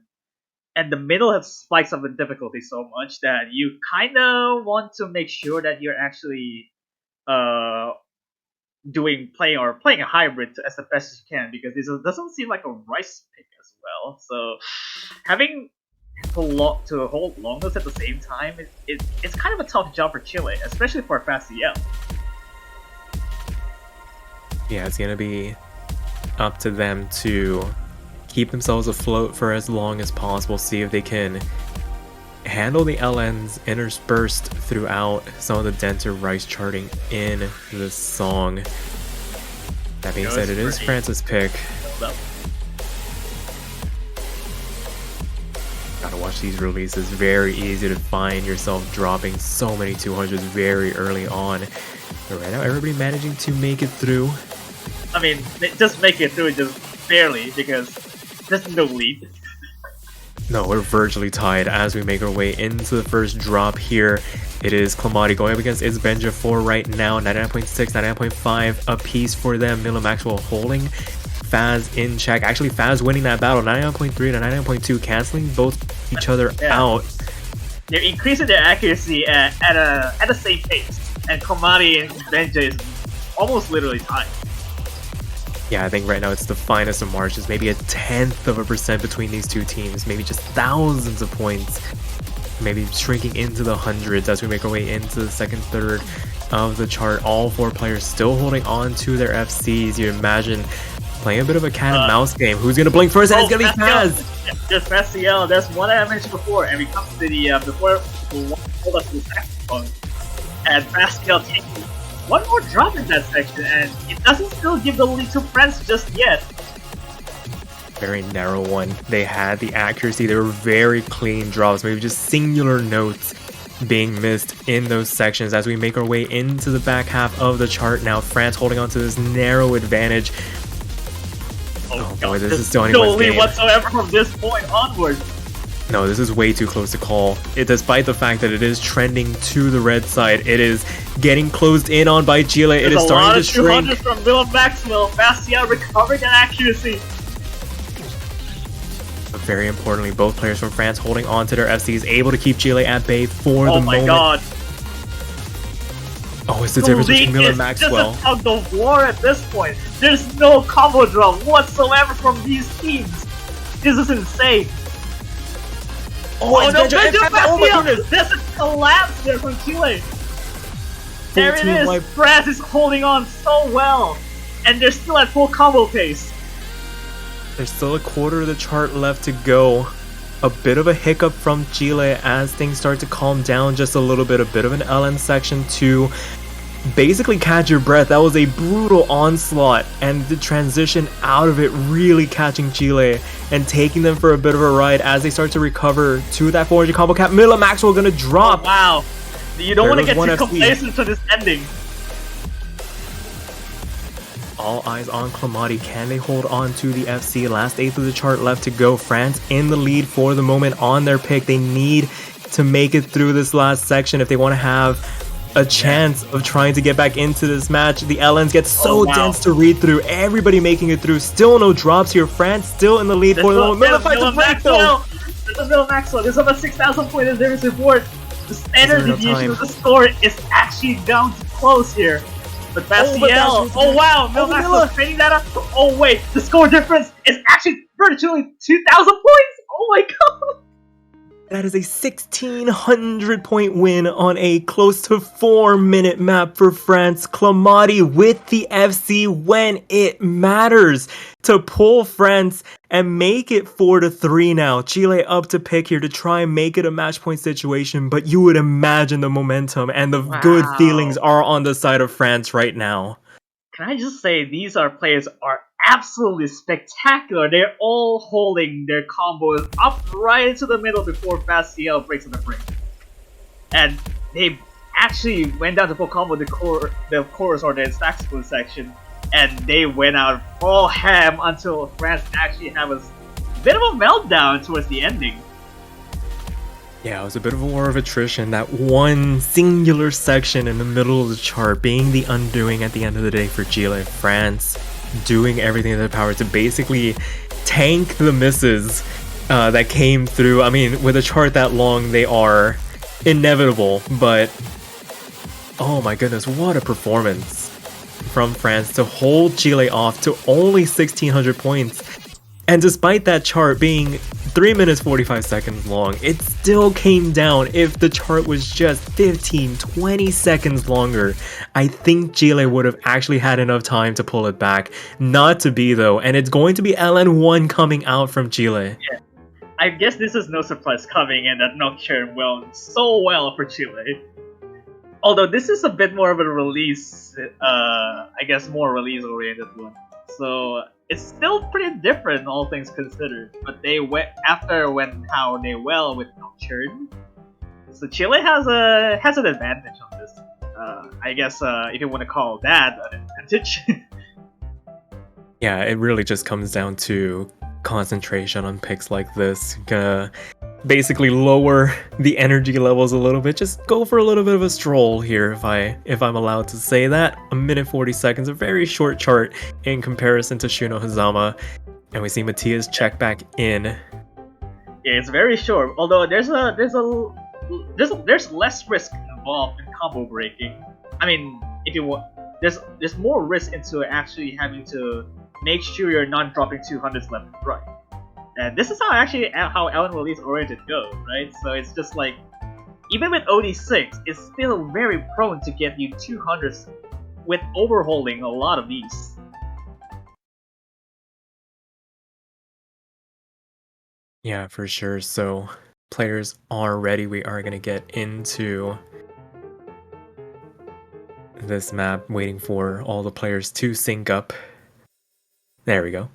[SPEAKER 1] and the middle has spikes up in difficulty so much that you kind of want to make sure that you're actually playing a hybrid as the best as you can, because this doesn't seem like a rice pick as well. So having to hold longness at the same time, it's kind of a tough job for Chile, especially for Faciel.
[SPEAKER 2] Yeah, it's gonna be up to them to keep themselves afloat for as long as possible, see if they can handle the LNs interspersed throughout some of the denser rice charting in the song. That being said, it is France's pick. Gotta watch these releases. Very easy to find yourself dropping so many 200s very early on. But right now, everybody managing to make it through.
[SPEAKER 1] I mean, just make it through just barely, because there's no lead.
[SPEAKER 2] No, we're virtually tied as we make our way into the first drop here. It is Clamati going up against Benja for right now. 99.6, 99.5 a piece for them. Mila Maxwell holding Faz in check. Actually, Faz winning that battle. 99.3 to 99.2, canceling both each other out.
[SPEAKER 1] They're increasing their accuracy at the same pace. And Clamati and Benja is almost literally tied.
[SPEAKER 2] Yeah, I think right now it's the finest of marches. Maybe a 0.1% between these two teams. Maybe just thousands of points. Maybe shrinking into the hundreds as we make our way into the second third of the chart. All four players still holding on to their FCs. You imagine playing a bit of a cat and mouse game. Who's gonna blink first? And it's gonna be Faz!
[SPEAKER 1] Just Faciel. That's what I mentioned before. And we come to the before we hold us to the saxophone. And Faciel taking one more drop in that section, and it doesn't still give the lead to France just yet.
[SPEAKER 2] Very narrow one. They had the accuracy. They were very clean drops. Maybe just singular notes being missed in those sections as we make our way into the back half of the chart. Now France holding on to this narrow advantage. Oh boy, this is still anyone's game.
[SPEAKER 1] No lead whatsoever from this point onward.
[SPEAKER 2] No, this is way too close to call. Despite the fact that it is trending to the red side, it is getting closed in on by Chile. It is starting to shrink.
[SPEAKER 1] There's a lot of 200s from Mila Maxwell. Faciel recovering that accuracy.
[SPEAKER 2] But very importantly, both players from France holding on to their FCs, able to keep Chile at bay for the moment.
[SPEAKER 1] Oh my god.
[SPEAKER 2] Oh, it's the difference between Mila and Maxwell.
[SPEAKER 1] It's just a tug of war at this point. There's no combo draw whatsoever from these teams. This is insane. Oh no, Benja Faciel! There's a collapse there from Chile. There it is. France is holding on so well, and they're still at full combo pace.
[SPEAKER 2] There's still a quarter of the chart left to go. A bit of a hiccup from Chile as things start to calm down just a little bit. A bit of an LN section 2. basically catch your breath. That was a brutal onslaught, and the transition out of it really catching Chile and taking them for a bit of a ride as they start to recover to that 400 combo cap. Miller Maxwell gonna drop.
[SPEAKER 1] Oh, wow. You don't want to get too complacent to this ending.
[SPEAKER 2] All eyes on Clamati. Can they hold on to the FC? Last eighth of the chart left to go. France in the lead for the moment on their pick. They need to make it through this last section if they want to have a chance of trying to get back into this match. The LNs get so dense to read through. Everybody making it through. Still no drops here. France still in the lead for the moment. Miller fights a break though.
[SPEAKER 1] This is Miller Maxwell. There's about 6,000 points in their support. The standard deviation of the score is actually down to close here. But Bastiel, oh wow, Miller Maxwell trading that up. Oh wait, the score difference is actually virtually 2,000 points. Oh my god.
[SPEAKER 2] That is a 1,600 point win on a close to 4-minute map for France. Clamati with the FC when it matters to pull France and make it 4-3 now. Chile up to pick here to try and make it a match point situation, but you would imagine the momentum and the good feelings are on the side of France right now.
[SPEAKER 1] Can I just say these players are absolutely spectacular. They're all holding their combos up right into the middle before Bastiel breaks on the break. And they actually went down to full combo the chorus or the saxophone section, and they went out all ham until France actually had a bit of a meltdown towards the ending.
[SPEAKER 2] Yeah, it was a bit of a war of attrition. That one singular section in the middle of the chart being the undoing at the end of the day for Chile. France doing everything in their power to basically tank the misses that came through. I mean, with a chart that long, they are inevitable, but oh my goodness, what a performance from France to hold Chile off to only 1,600 points. And despite that chart being 3 minutes 45 seconds long, it still came down. If the chart was just 15-20 seconds longer, I think Chile would have actually had enough time to pull it back. Not to be though, and it's going to be LN1 coming out from Chile.
[SPEAKER 1] Yeah. I guess this is no surprise coming in that Nocturne went so well for Chile. Although this is a bit more of a release, I guess more release oriented one. So it's still pretty different, all things considered. But they went after how they well with Nocturne. So Chile has an advantage on this. I guess if you want to call that an advantage.
[SPEAKER 2] Yeah, it really just comes down to concentration on picks like this. Gonna basically lower the energy levels a little bit. Just go for a little bit of a stroll here, if I'm allowed to say that. 1 minute 40 seconds, a very short chart in comparison to Shuno Hazama, and we see Matthias check back in.
[SPEAKER 1] Yeah, it's very short. Although there's less risk involved in combo breaking. I mean, if you want, there's more risk into actually having to make sure you're not dropping 200s left and right. And this is how Ellen release oriented goes, right? So it's just like, even with OD6, it's still very prone to get you 200s with overholding a lot of these.
[SPEAKER 2] Yeah, for sure. So players are ready. We are gonna get into this map, waiting for all the players to sync up. There we go.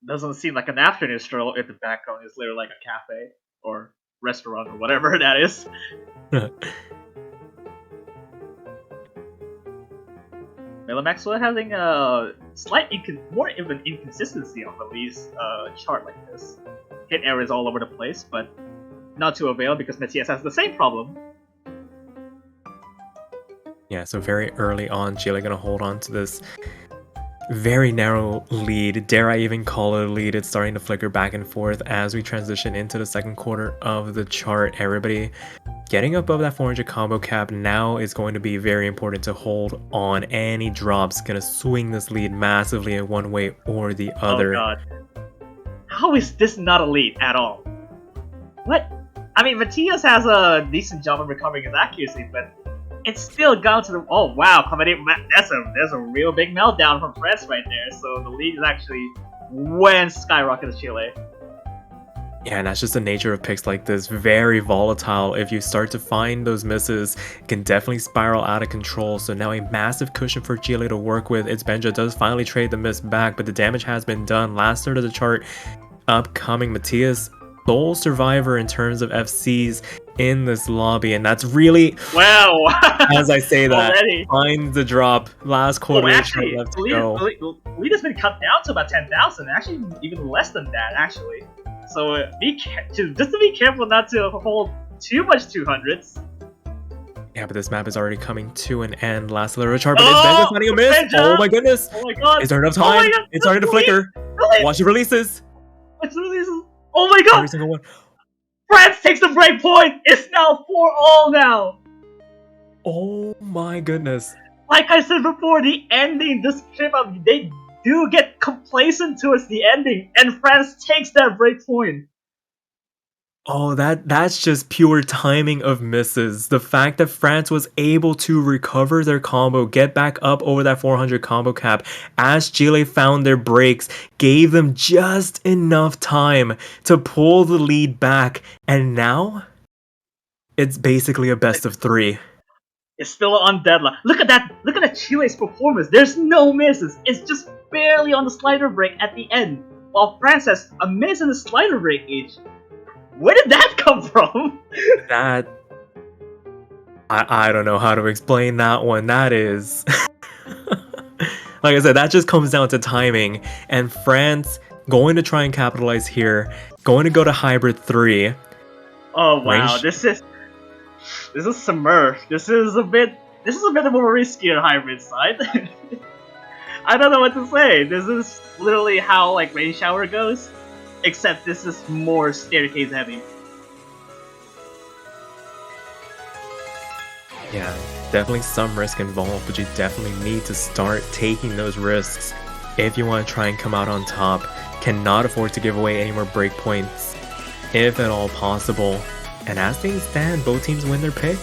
[SPEAKER 1] Doesn't seem like an afternoon stroll if the background is literally like a cafe or restaurant or whatever that is. Miller Maxwell having a slight more of an inconsistency on release chart like this. Hit areas all over the place, but not to avail because Matthias has the same problem.
[SPEAKER 2] Yeah, so very early on, Chile gonna hold on to this very narrow lead. Dare I even call it a lead? It's starting to flicker back and forth as we transition into the second quarter of the chart. Everybody getting above that 400 combo cap now is going to be very important to hold on. Any drops gonna swing this lead massively in one way or the other.
[SPEAKER 1] Oh god. How is this not a lead at all? What? I mean, Matthias has a decent job of recovering his accuracy, but it's still gone to the... Oh wow, there's a real big meltdown from France right there. So the lead is actually when skyrocketed Chile.
[SPEAKER 2] Yeah, and that's just the nature of picks like this. Very volatile. If you start to find those misses, it can definitely spiral out of control. So now a massive cushion for Chile to work with. Its Benja does finally trade the miss back, but the damage has been done. Last third of the chart upcoming. Matthias, sole survivor in terms of FCs in this lobby, and that's really,
[SPEAKER 1] wow.
[SPEAKER 2] as I say that,
[SPEAKER 1] Already.
[SPEAKER 2] finds the drop. Last quarter
[SPEAKER 1] Actually,
[SPEAKER 2] left to go.
[SPEAKER 1] lead has been cut down to about 10,000. Actually, even less than that, actually. So just to be careful not to hold too much 200s.
[SPEAKER 2] Yeah, but this map is already coming to an end. Last little chart, but it's Benja finding a miss.
[SPEAKER 1] Benja!
[SPEAKER 2] Oh my goodness!
[SPEAKER 1] Oh my god!
[SPEAKER 2] Is there enough time?
[SPEAKER 1] Oh
[SPEAKER 2] It's starting to flicker. Watch the releases.
[SPEAKER 1] It's releases. Oh my god!
[SPEAKER 2] Every single one.
[SPEAKER 1] France takes the break point! It's now 4-all now!
[SPEAKER 2] Oh my goodness.
[SPEAKER 1] Like I said before, the ending, this trip up, they do get complacent towards the ending, and France takes that break point.
[SPEAKER 2] Oh, that's just pure timing of misses. The fact that France was able to recover their combo, get back up over that 400 combo cap, as Chile found their breaks, gave them just enough time to pull the lead back, and now it's basically a best of 3.
[SPEAKER 1] It's still on deadline. Look at that! Look at that Chile's performance. There's no misses. It's just barely on the slider break at the end, while France has a miss and a slider break each. Where did that come from?
[SPEAKER 2] That I don't know how to explain that one. That is like I said, that just comes down to timing, and France going to try and capitalize here, going to go to hybrid 3.
[SPEAKER 1] Oh wow, this is submerged. This is a bit more risky on hybrid side. I don't know what to say. This is literally how like rain shower goes, except this is more staircase heavy.
[SPEAKER 2] Yeah, definitely some risk involved, but you definitely need to start taking those risks if you want to try and come out on top. Cannot afford to give away any more breakpoints, if at all possible. And as things stand, both teams win their pick.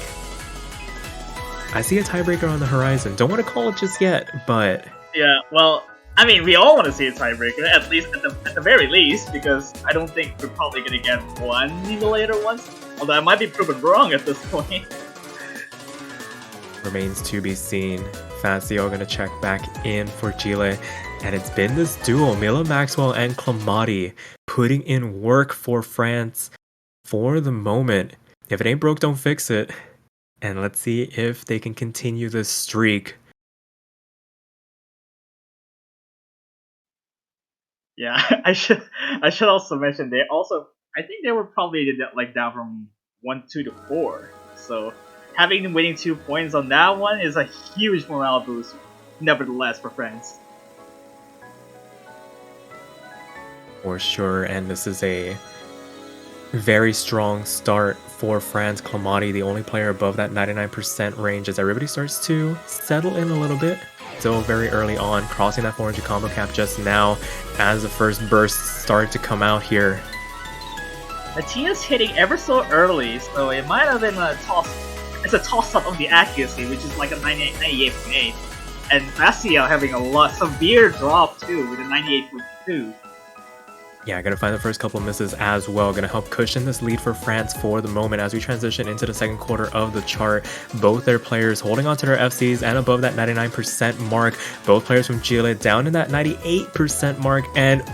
[SPEAKER 2] I see a tiebreaker on the horizon. Don't want to call it just yet, but
[SPEAKER 1] yeah, well, I mean, we all want to see a tiebreaker, at least at the very least, because I don't think we're probably gonna get one later once. Although I might be proven wrong at this point.
[SPEAKER 2] Remains to be seen. Fazio gonna check back in for Chile. And it's been this duo, Mila Maxwell and Clamati, putting in work for France for the moment. If it ain't broke, don't fix it. And let's see if they can continue this streak.
[SPEAKER 1] Yeah, I should also mention I think they were probably like down from 1-2 to 4. So having them winning 2 points on that one is a huge morale boost, nevertheless, for France.
[SPEAKER 2] For sure, and this is a very strong start for France. Clamati, the only player above that 99% range, as everybody starts to settle in a little bit. Still very early on, crossing that 400 combo cap just now as the first bursts start to come out here.
[SPEAKER 1] Matia's hitting ever so early, so it might have been a toss. It's a toss-up of the accuracy, which is like a 98.8. And Fazio having a severe drop too, with a 98.2.
[SPEAKER 2] Yeah, gonna find the first couple of misses as well. Gonna help cushion this lead for France for the moment as we transition into the second quarter of the chart. Both their players holding on to their FCs and above that 99% mark. Both players from Chile down in that 98% mark. And a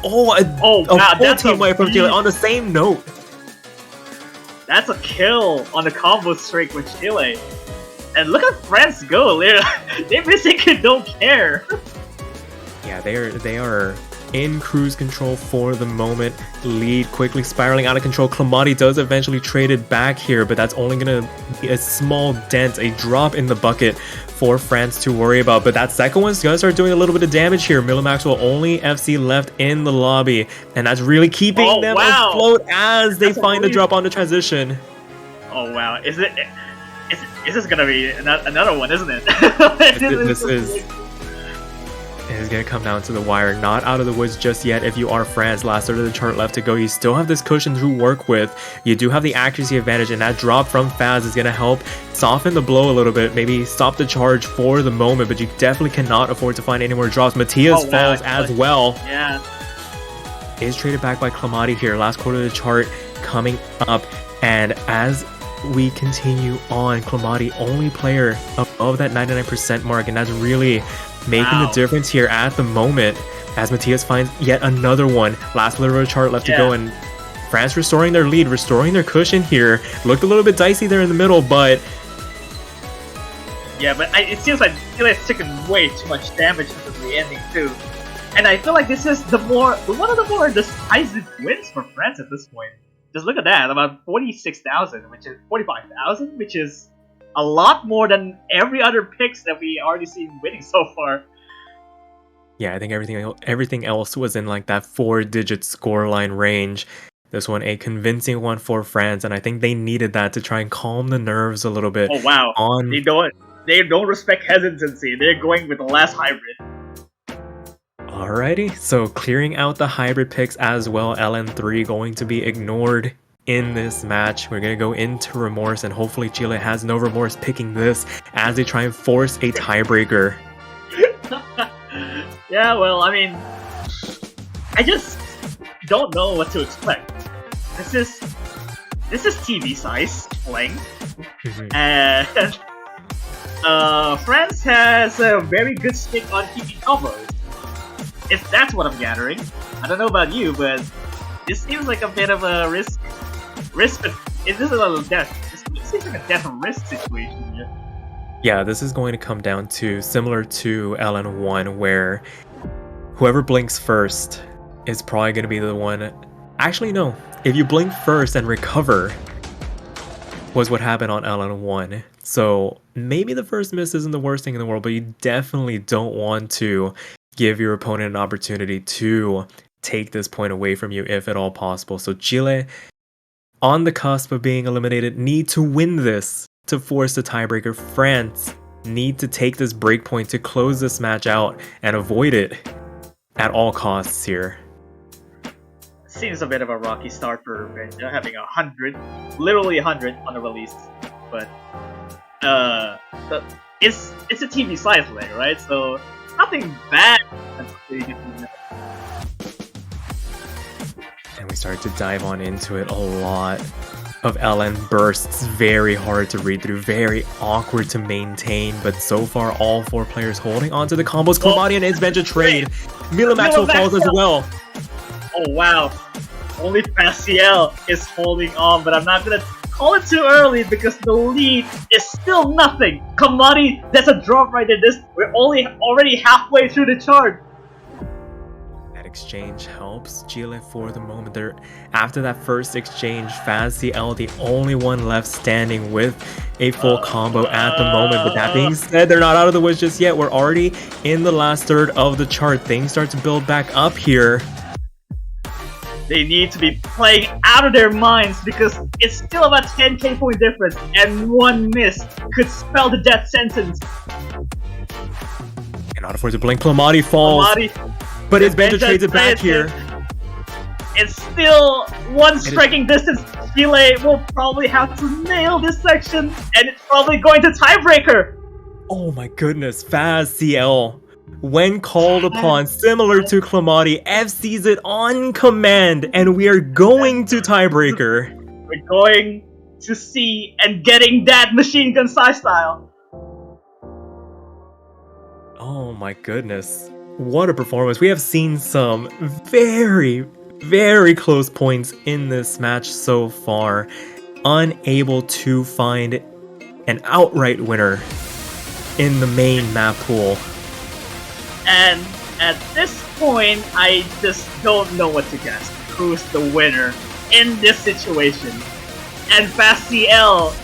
[SPEAKER 2] full team wipe from Chile on the same note.
[SPEAKER 1] That's a kill on the combo streak with Chile. And look at France go. They basically don't care.
[SPEAKER 2] Yeah, they are in cruise control for the moment. Lead quickly spiraling out of control. Clamati does eventually trade it back here, but that's only gonna be a small dent, a drop in the bucket for France to worry about. But that second one's gonna start doing a little bit of damage here. Mila Maxwell only FC left in the lobby, and that's really keeping them afloat as they find the drop on the transition.
[SPEAKER 1] Oh wow, is this gonna be another one, isn't it?
[SPEAKER 2] This is going to come down to the wire. Not out of the woods just yet if you are France. Last third of the chart left to go. You still have this cushion to work with. You do have the accuracy advantage, and that drop from Faz is going to help soften the blow a little bit. Maybe stop the charge for the moment, but you definitely cannot afford to find any more drops. Matthias falls as well.
[SPEAKER 1] Yeah.
[SPEAKER 2] is traded back by Clamati here. Last quarter of the chart coming up. And as we continue on, Clamati only player above that 99% mark, and that's really making the difference here at the moment as Matthias finds yet another one. Last little chart left to go, and France restoring their lead, restoring their cushion here. Looked a little bit dicey there in the middle, but
[SPEAKER 1] yeah, but it seems like Chile has taken way too much damage into the ending too. And I feel like this is one of the more decisive wins for France at this point. Just look at that, about 46,000, which is 45,000, which is a lot more than every other picks that we already seen winning so far.
[SPEAKER 2] Yeah, I think everything else was in like that 4-digit scoreline range. This one a convincing one for France, and I think they needed that to try and calm the nerves a little bit.
[SPEAKER 1] Oh wow! They don't respect hesitancy. They're going with the last hybrid.
[SPEAKER 2] Alrighty, so clearing out the hybrid picks as well. LN3 going to be ignored in this match. We're going to go into remorse, and hopefully Chile has no remorse picking this as they try and force a tiebreaker.
[SPEAKER 1] Yeah, well, I mean, I just don't know what to expect. This is TV size playing, and France has a very good stick on keeping combos. If that's what I'm gathering. I don't know about you, but this seems like a bit of a risk. This is a death. This seems like a death and risk situation here.
[SPEAKER 2] Yeah, this is going to come down to similar to LN1, where whoever blinks first is probably going to be the one. Actually, no. If you blink first and recover, was what happened on LN1. So maybe the first miss isn't the worst thing in the world, but you definitely don't want to give your opponent an opportunity to take this point away from you if at all possible. So Chile, on the cusp of being eliminated, need to win this to force the tiebreaker. France need to take this break point to close this match out and avoid it at all costs here.
[SPEAKER 1] Seems a bit of a rocky start for Benja, having 100, literally 100 on the release, but it's a TV size leg, right? So nothing bad.
[SPEAKER 2] And we start to dive on into it. A lot of LN bursts, very hard to read through, very awkward to maintain, but so far all 4 players holding onto the combos. Clamati and Benja trade. Mila Maxwell falls as well.
[SPEAKER 1] Oh wow, only Faciel is holding on, but I'm not gonna call it too early because the lead is still nothing. Clamati, that's a drop right there. We're already halfway through the chart.
[SPEAKER 2] That exchange helps Chile for the moment. After that first exchange, Faciel, the only one left standing with a full combo at the moment. But that being said, they're not out of the woods just yet. We're already in the last third of the chart. Things start to build back up here.
[SPEAKER 1] They need to be playing out of their minds because it's still about 10k point difference, and one miss could spell the death sentence.
[SPEAKER 2] Cannot afford to blink. Clamati falls, but his Benja trades it back here.
[SPEAKER 1] It's still one striking distance. Chile will probably have to nail this section, and it's probably going to tiebreaker.
[SPEAKER 2] Oh my goodness, Faciel, when called upon, similar to Clamati, FCs it on command, and we are going to tiebreaker.
[SPEAKER 1] We're going to see and getting that machine gun style.
[SPEAKER 2] Oh my goodness. What a performance. We have seen some very, very close points in this match so far. Unable to find an outright winner in the main map pool.
[SPEAKER 1] And at this point, I just don't know what to guess. Who's the winner in this situation? And Faciel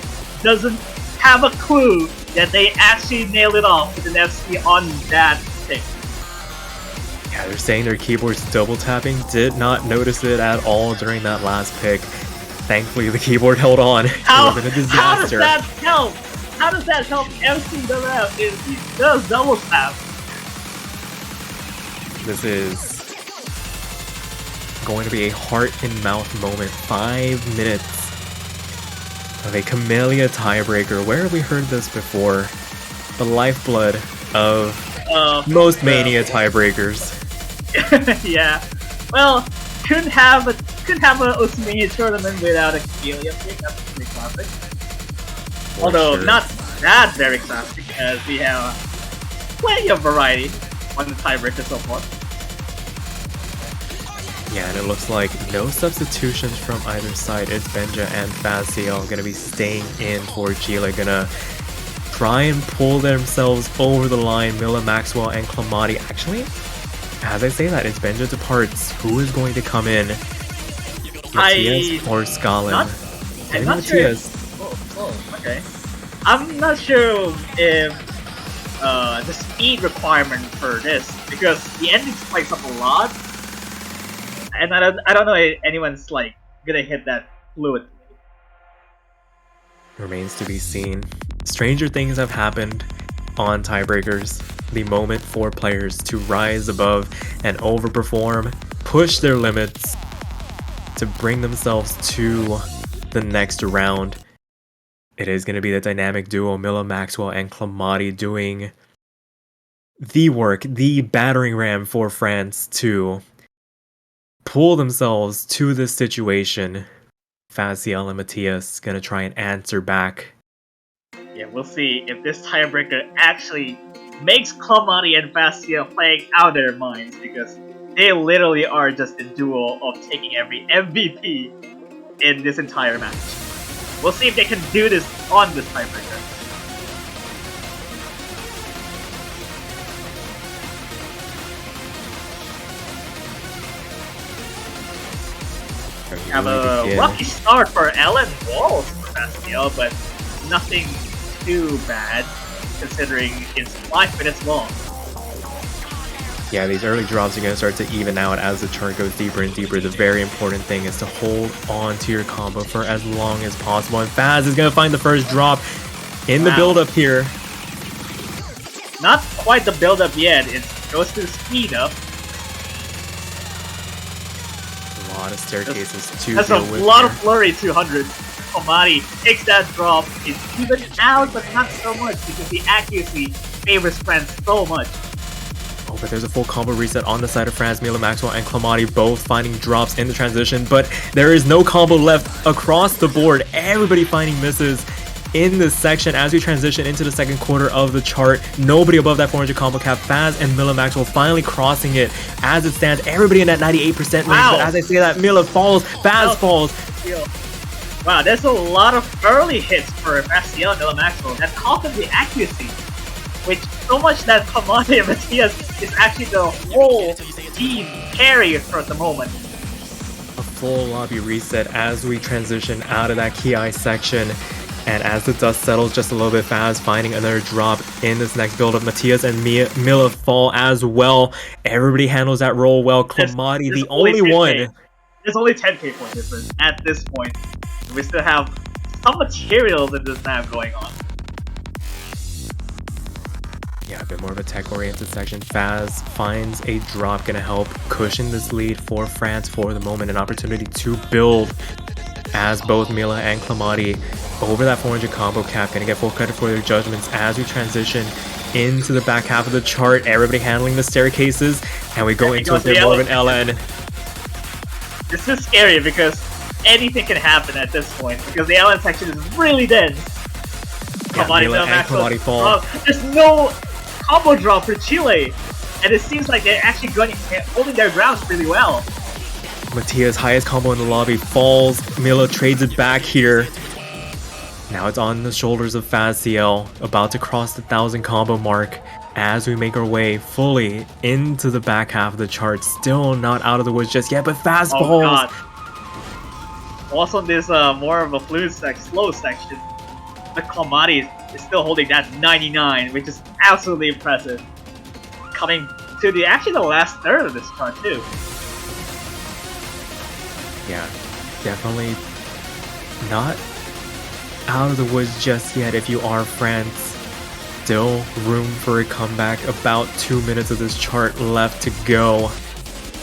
[SPEAKER 1] doesn't have a clue that they actually nailed it off with an FC on that stick.
[SPEAKER 2] Yeah, they're saying their keyboard's double tapping. Did not notice it at all during that last pick. Thankfully, the keyboard held on.
[SPEAKER 1] How,
[SPEAKER 2] it would have been a disaster.
[SPEAKER 1] How does that help? How does that help MC the ref if he does double tap?
[SPEAKER 2] This is going to be a heart-and-mouth moment. 5 minutes of a Camellia tiebreaker. Where have we heard this before? The lifeblood of most Mania tiebreakers.
[SPEAKER 1] Yeah. Well, couldn't have a Oceania tournament without a Chameleon pick. That's pretty classic. Although
[SPEAKER 2] sure.
[SPEAKER 1] not that very classic, as we have plenty of variety on the tiebreaker so far.
[SPEAKER 2] Yeah, and it looks like no substitutions from either side. It's Benja and Faziel gonna be staying in for Chile, gonna try and pull themselves over the line. Mila, Maxwell, and Clamati. Actually, as I say that, it's Benja departs. Who is going to come in? Matthias or Skalin?
[SPEAKER 1] I'm not sure. Okay. I'm not sure if the speed requirement for this, because the ending spikes up a lot, and I don't know if anyone's like gonna hit that fluidly.
[SPEAKER 2] Remains to be seen. Stranger things have happened on tiebreakers. The moment for players to rise above and overperform, push their limits to bring themselves to the next round. It is going to be the dynamic duo Mila, Maxwell, and Clamati doing the work, the battering ram for France to pull themselves to this situation. Faziel and Matthias gonna try and answer back.
[SPEAKER 1] Yeah, we'll see if this tiebreaker actually makes Clamati and Faziel playing out their minds, because they literally are just a duo of taking every MVP in this entire match. We'll see if they can do this on this tiebreaker. We have a rocky start for Ellen Walls for Faziel, but nothing too bad considering it's 5 minutes long.
[SPEAKER 2] Yeah, these early drops are going to start to even out as the chart goes deeper and deeper. The very important thing is to hold on to your combo for as long as possible. And Faz is going to find the first drop in the build-up here.
[SPEAKER 1] Not quite the build-up yet. It goes to the speed up.
[SPEAKER 2] A lot of staircases to
[SPEAKER 1] That's
[SPEAKER 2] deal
[SPEAKER 1] a
[SPEAKER 2] with
[SPEAKER 1] lot
[SPEAKER 2] here.
[SPEAKER 1] of flurry 200s. Clamati takes that drop. It's even out, but not so much because the accuracy favors France so much.
[SPEAKER 2] Oh, but there's a full combo reset on the side of France. Mila, Maxwell, and Clamati both finding drops in the transition, but there is no combo left across the board. Everybody finding misses in this section as we transition into the second quarter of the chart. Nobody above that 400 combo cap. Faz and Mila Maxwell finally crossing it as it stands. Everybody in that 98% range.
[SPEAKER 1] Wow.
[SPEAKER 2] But as I say that, Mila falls, Faz falls.
[SPEAKER 1] Wow, there's a lot of early hits for Faziel and Mila Maxwell that cost them the accuracy. Which, so much that Clamati and Matthias is actually the whole team carry for the moment.
[SPEAKER 2] A full lobby reset as we transition out of that Ki section. And as the dust settles just a little bit fast, finding another drop in this next build-up. Matthias and Mila fall as well. Everybody handles that role well. Clamati, the only one.
[SPEAKER 1] There's only 10k point difference at this point. We still have some materials in this map going on.
[SPEAKER 2] Yeah, a bit more of a tech-oriented section. Faz finds a drop, gonna help cushion this lead for France for the moment. An opportunity to build as both Mila and Clamati over that 400 combo cap. Gonna get full credit for their judgments as we transition into the back half of the chart. Everybody handling the staircases, and we go into a bit more of an LN.
[SPEAKER 1] This is scary because anything can happen at this point, because the LN section is really dense.
[SPEAKER 2] Yeah, Mila and Clamati fall.
[SPEAKER 1] There's no combo drop for Chile, and it seems like they're actually holding their grounds really well.
[SPEAKER 2] Matthias' highest combo in the lobby falls. Mila trades it back here. Now it's on the shoulders of Faziel, about to cross the 1,000 combo mark as we make our way fully into the back half of the chart. Still not out of the woods just yet, but Faz falls.
[SPEAKER 1] God. Also, this more of a slow section. The Clamati is still holding that 99, which is absolutely impressive. Coming to the last third of this chart too.
[SPEAKER 2] Yeah, definitely not out of the woods just yet if you are France. Still room for a comeback. About 2 minutes of this chart left to go.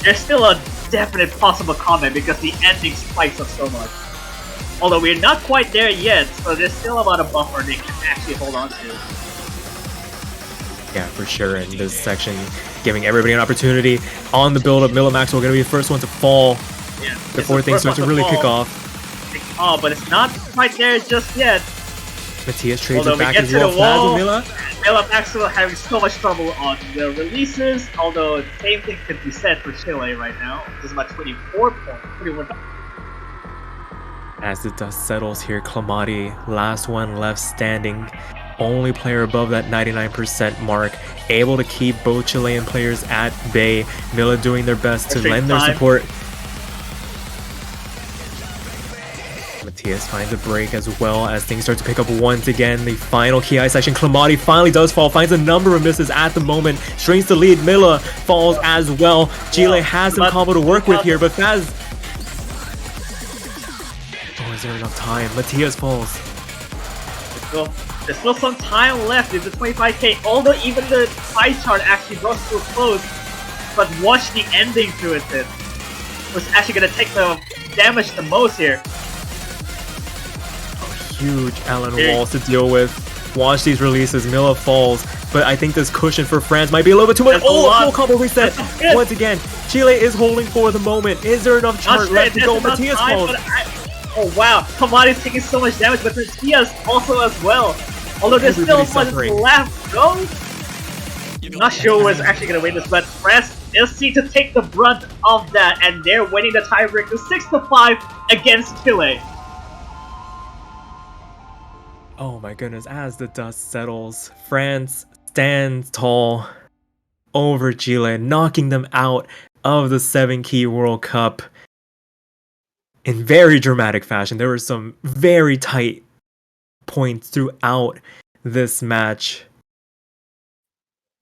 [SPEAKER 1] There's still a definite possible comeback because the ending spikes up so much. Although we're not quite there yet, so there's still about a buffer they can actually hold on to.
[SPEAKER 2] Yeah, for sure. In this section, giving everybody an opportunity on the build-up. Millimax will going to be the first one to fall
[SPEAKER 1] Yeah,
[SPEAKER 2] before things start to really kick off.
[SPEAKER 1] Oh, but it's not quite there just yet.
[SPEAKER 2] Matthias trades
[SPEAKER 1] Although
[SPEAKER 2] it back
[SPEAKER 1] we get
[SPEAKER 2] as
[SPEAKER 1] to
[SPEAKER 2] well.
[SPEAKER 1] the wall,
[SPEAKER 2] Mila.
[SPEAKER 1] Millimax still having so much trouble on the releases. Although the same thing could be said for Chile right now. It's about 24 points. 21.
[SPEAKER 2] As the dust settles here, Clamati, last one left standing. Only player above that 99% mark, able to keep both Chilean players at bay. Mila doing their best to lend their support. Matthias finds a break as well as things start to pick up once again. The final Ki section, Clamati finally does fall, finds a number of misses at the moment, strains the lead. Mila falls as well. Chile has some combo to work with here, but Faz... Oh, is there enough time? Matthias falls.
[SPEAKER 1] There's still some time left in the 25k, although even the pie chart actually draws so close. But watch the ending to it. Was actually going to take the damage the most here.
[SPEAKER 2] Huge Allen walls to deal with. Watch these releases. Mila falls, but I think this cushion for France might be a little bit too much. Oh, a full combo reset. Once again, Chile is holding for the moment. Is there enough chart left to go? Matthias falls.
[SPEAKER 1] Oh wow, Kamadi's taking so much damage, but Matthias also as well. Although there's still much left, though. Not sure what's actually gonna win this, but France is seen to take the brunt of that, and they're winning the tiebreaker 6-5 against Chile.
[SPEAKER 2] Oh my goodness, as the dust settles, France stands tall over Chile, knocking them out of the 7-key World Cup in very dramatic fashion. There were some very tight points throughout this match.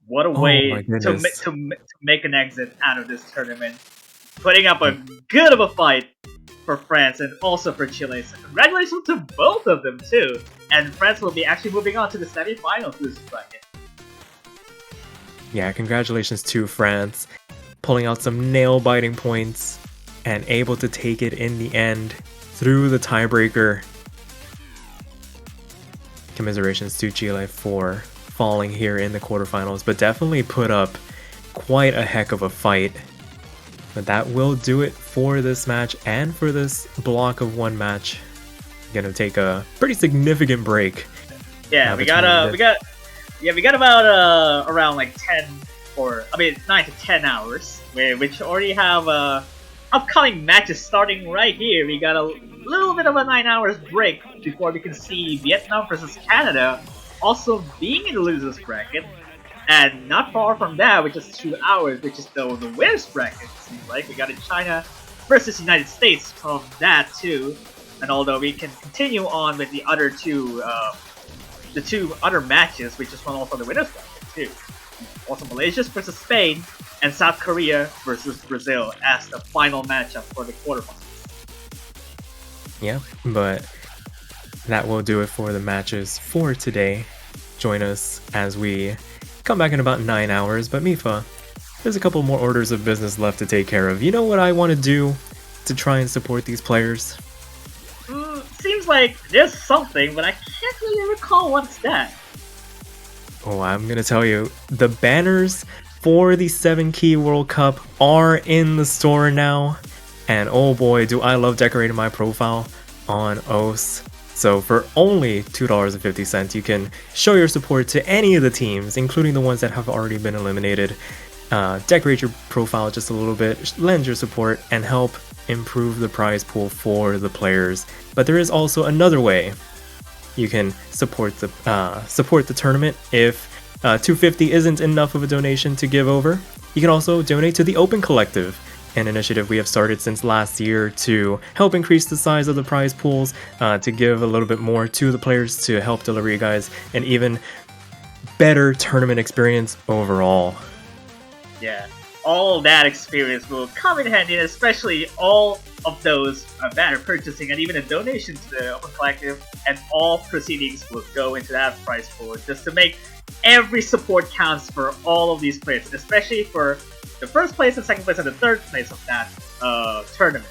[SPEAKER 1] What a way to make an exit out of this tournament. Putting up a good of a fight for France and also for Chile. So congratulations to both of them too. And France will be actually moving on to the semi-finals this bracket.
[SPEAKER 2] Yeah, congratulations to France. Pulling out some nail-biting points and able to take it in the end through the tiebreaker. Commiserations to Chile for falling here in the quarterfinals, but definitely put up quite a heck of a fight. But that will do it for this match and for this block of one match. Gonna take a pretty significant break.
[SPEAKER 1] Yeah, we got about around like 9 to 10 hours, which already have upcoming matches starting right here. We got a little bit of a 9 hours break before we can see Vietnam versus Canada also being in the losers bracket. And not far from that, which is 2 hours, which is the winners bracket, it seems like. We got China versus United States from that too. And although we can continue on with the other two other matches, which is one also the winners bracket too. Also Malaysia versus Spain and South Korea versus Brazil as the final matchup for the quarterfinals.
[SPEAKER 2] Yeah, but that will do it for the matches for today. Join us as we come back in about 9 hours, but Mifa, there's a couple more orders of business left to take care of. You know what I want to do to try and support these players?
[SPEAKER 1] Seems like there's something, but I can't really recall what's that.
[SPEAKER 2] Oh, I'm gonna tell you, the banners for the 7-key World Cup are in the store now, and oh boy, do I love decorating my profile on OS. So for only $2.50, you can show your support to any of the teams, including the ones that have already been eliminated. Decorate your profile just a little bit, lend your support, and help improve the prize pool for the players. But there is also another way you can support the tournament. If $2.50 isn't enough of a donation to give over, you can also donate to the Open Collective, an initiative we have started since last year to help increase the size of the prize pools, to give a little bit more to the players to help deliver you guys an even better tournament experience overall.
[SPEAKER 1] Yeah, all that experience will come in handy, especially all of those banner purchasing and even a donation to the Open Collective, and all proceedings will go into that prize pool just to make every support counts for all of these players, especially for the first place and second place and the third place of that tournament.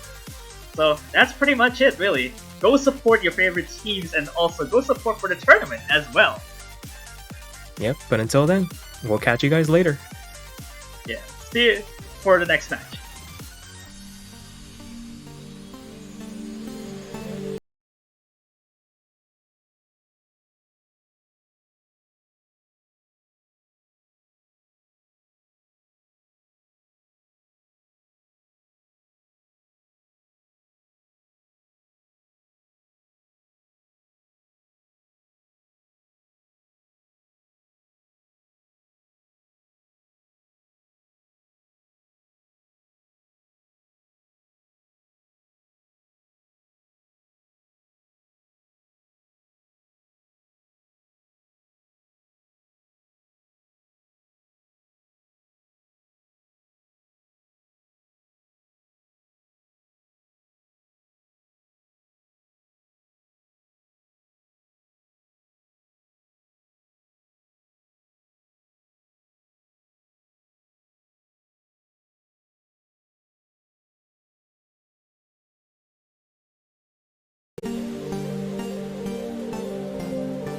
[SPEAKER 1] So that's pretty much it, really. Go support your favorite teams and also go support for the tournament as well.
[SPEAKER 2] Yep, but until then, we'll catch you guys later.
[SPEAKER 1] Yeah. See you for the next match.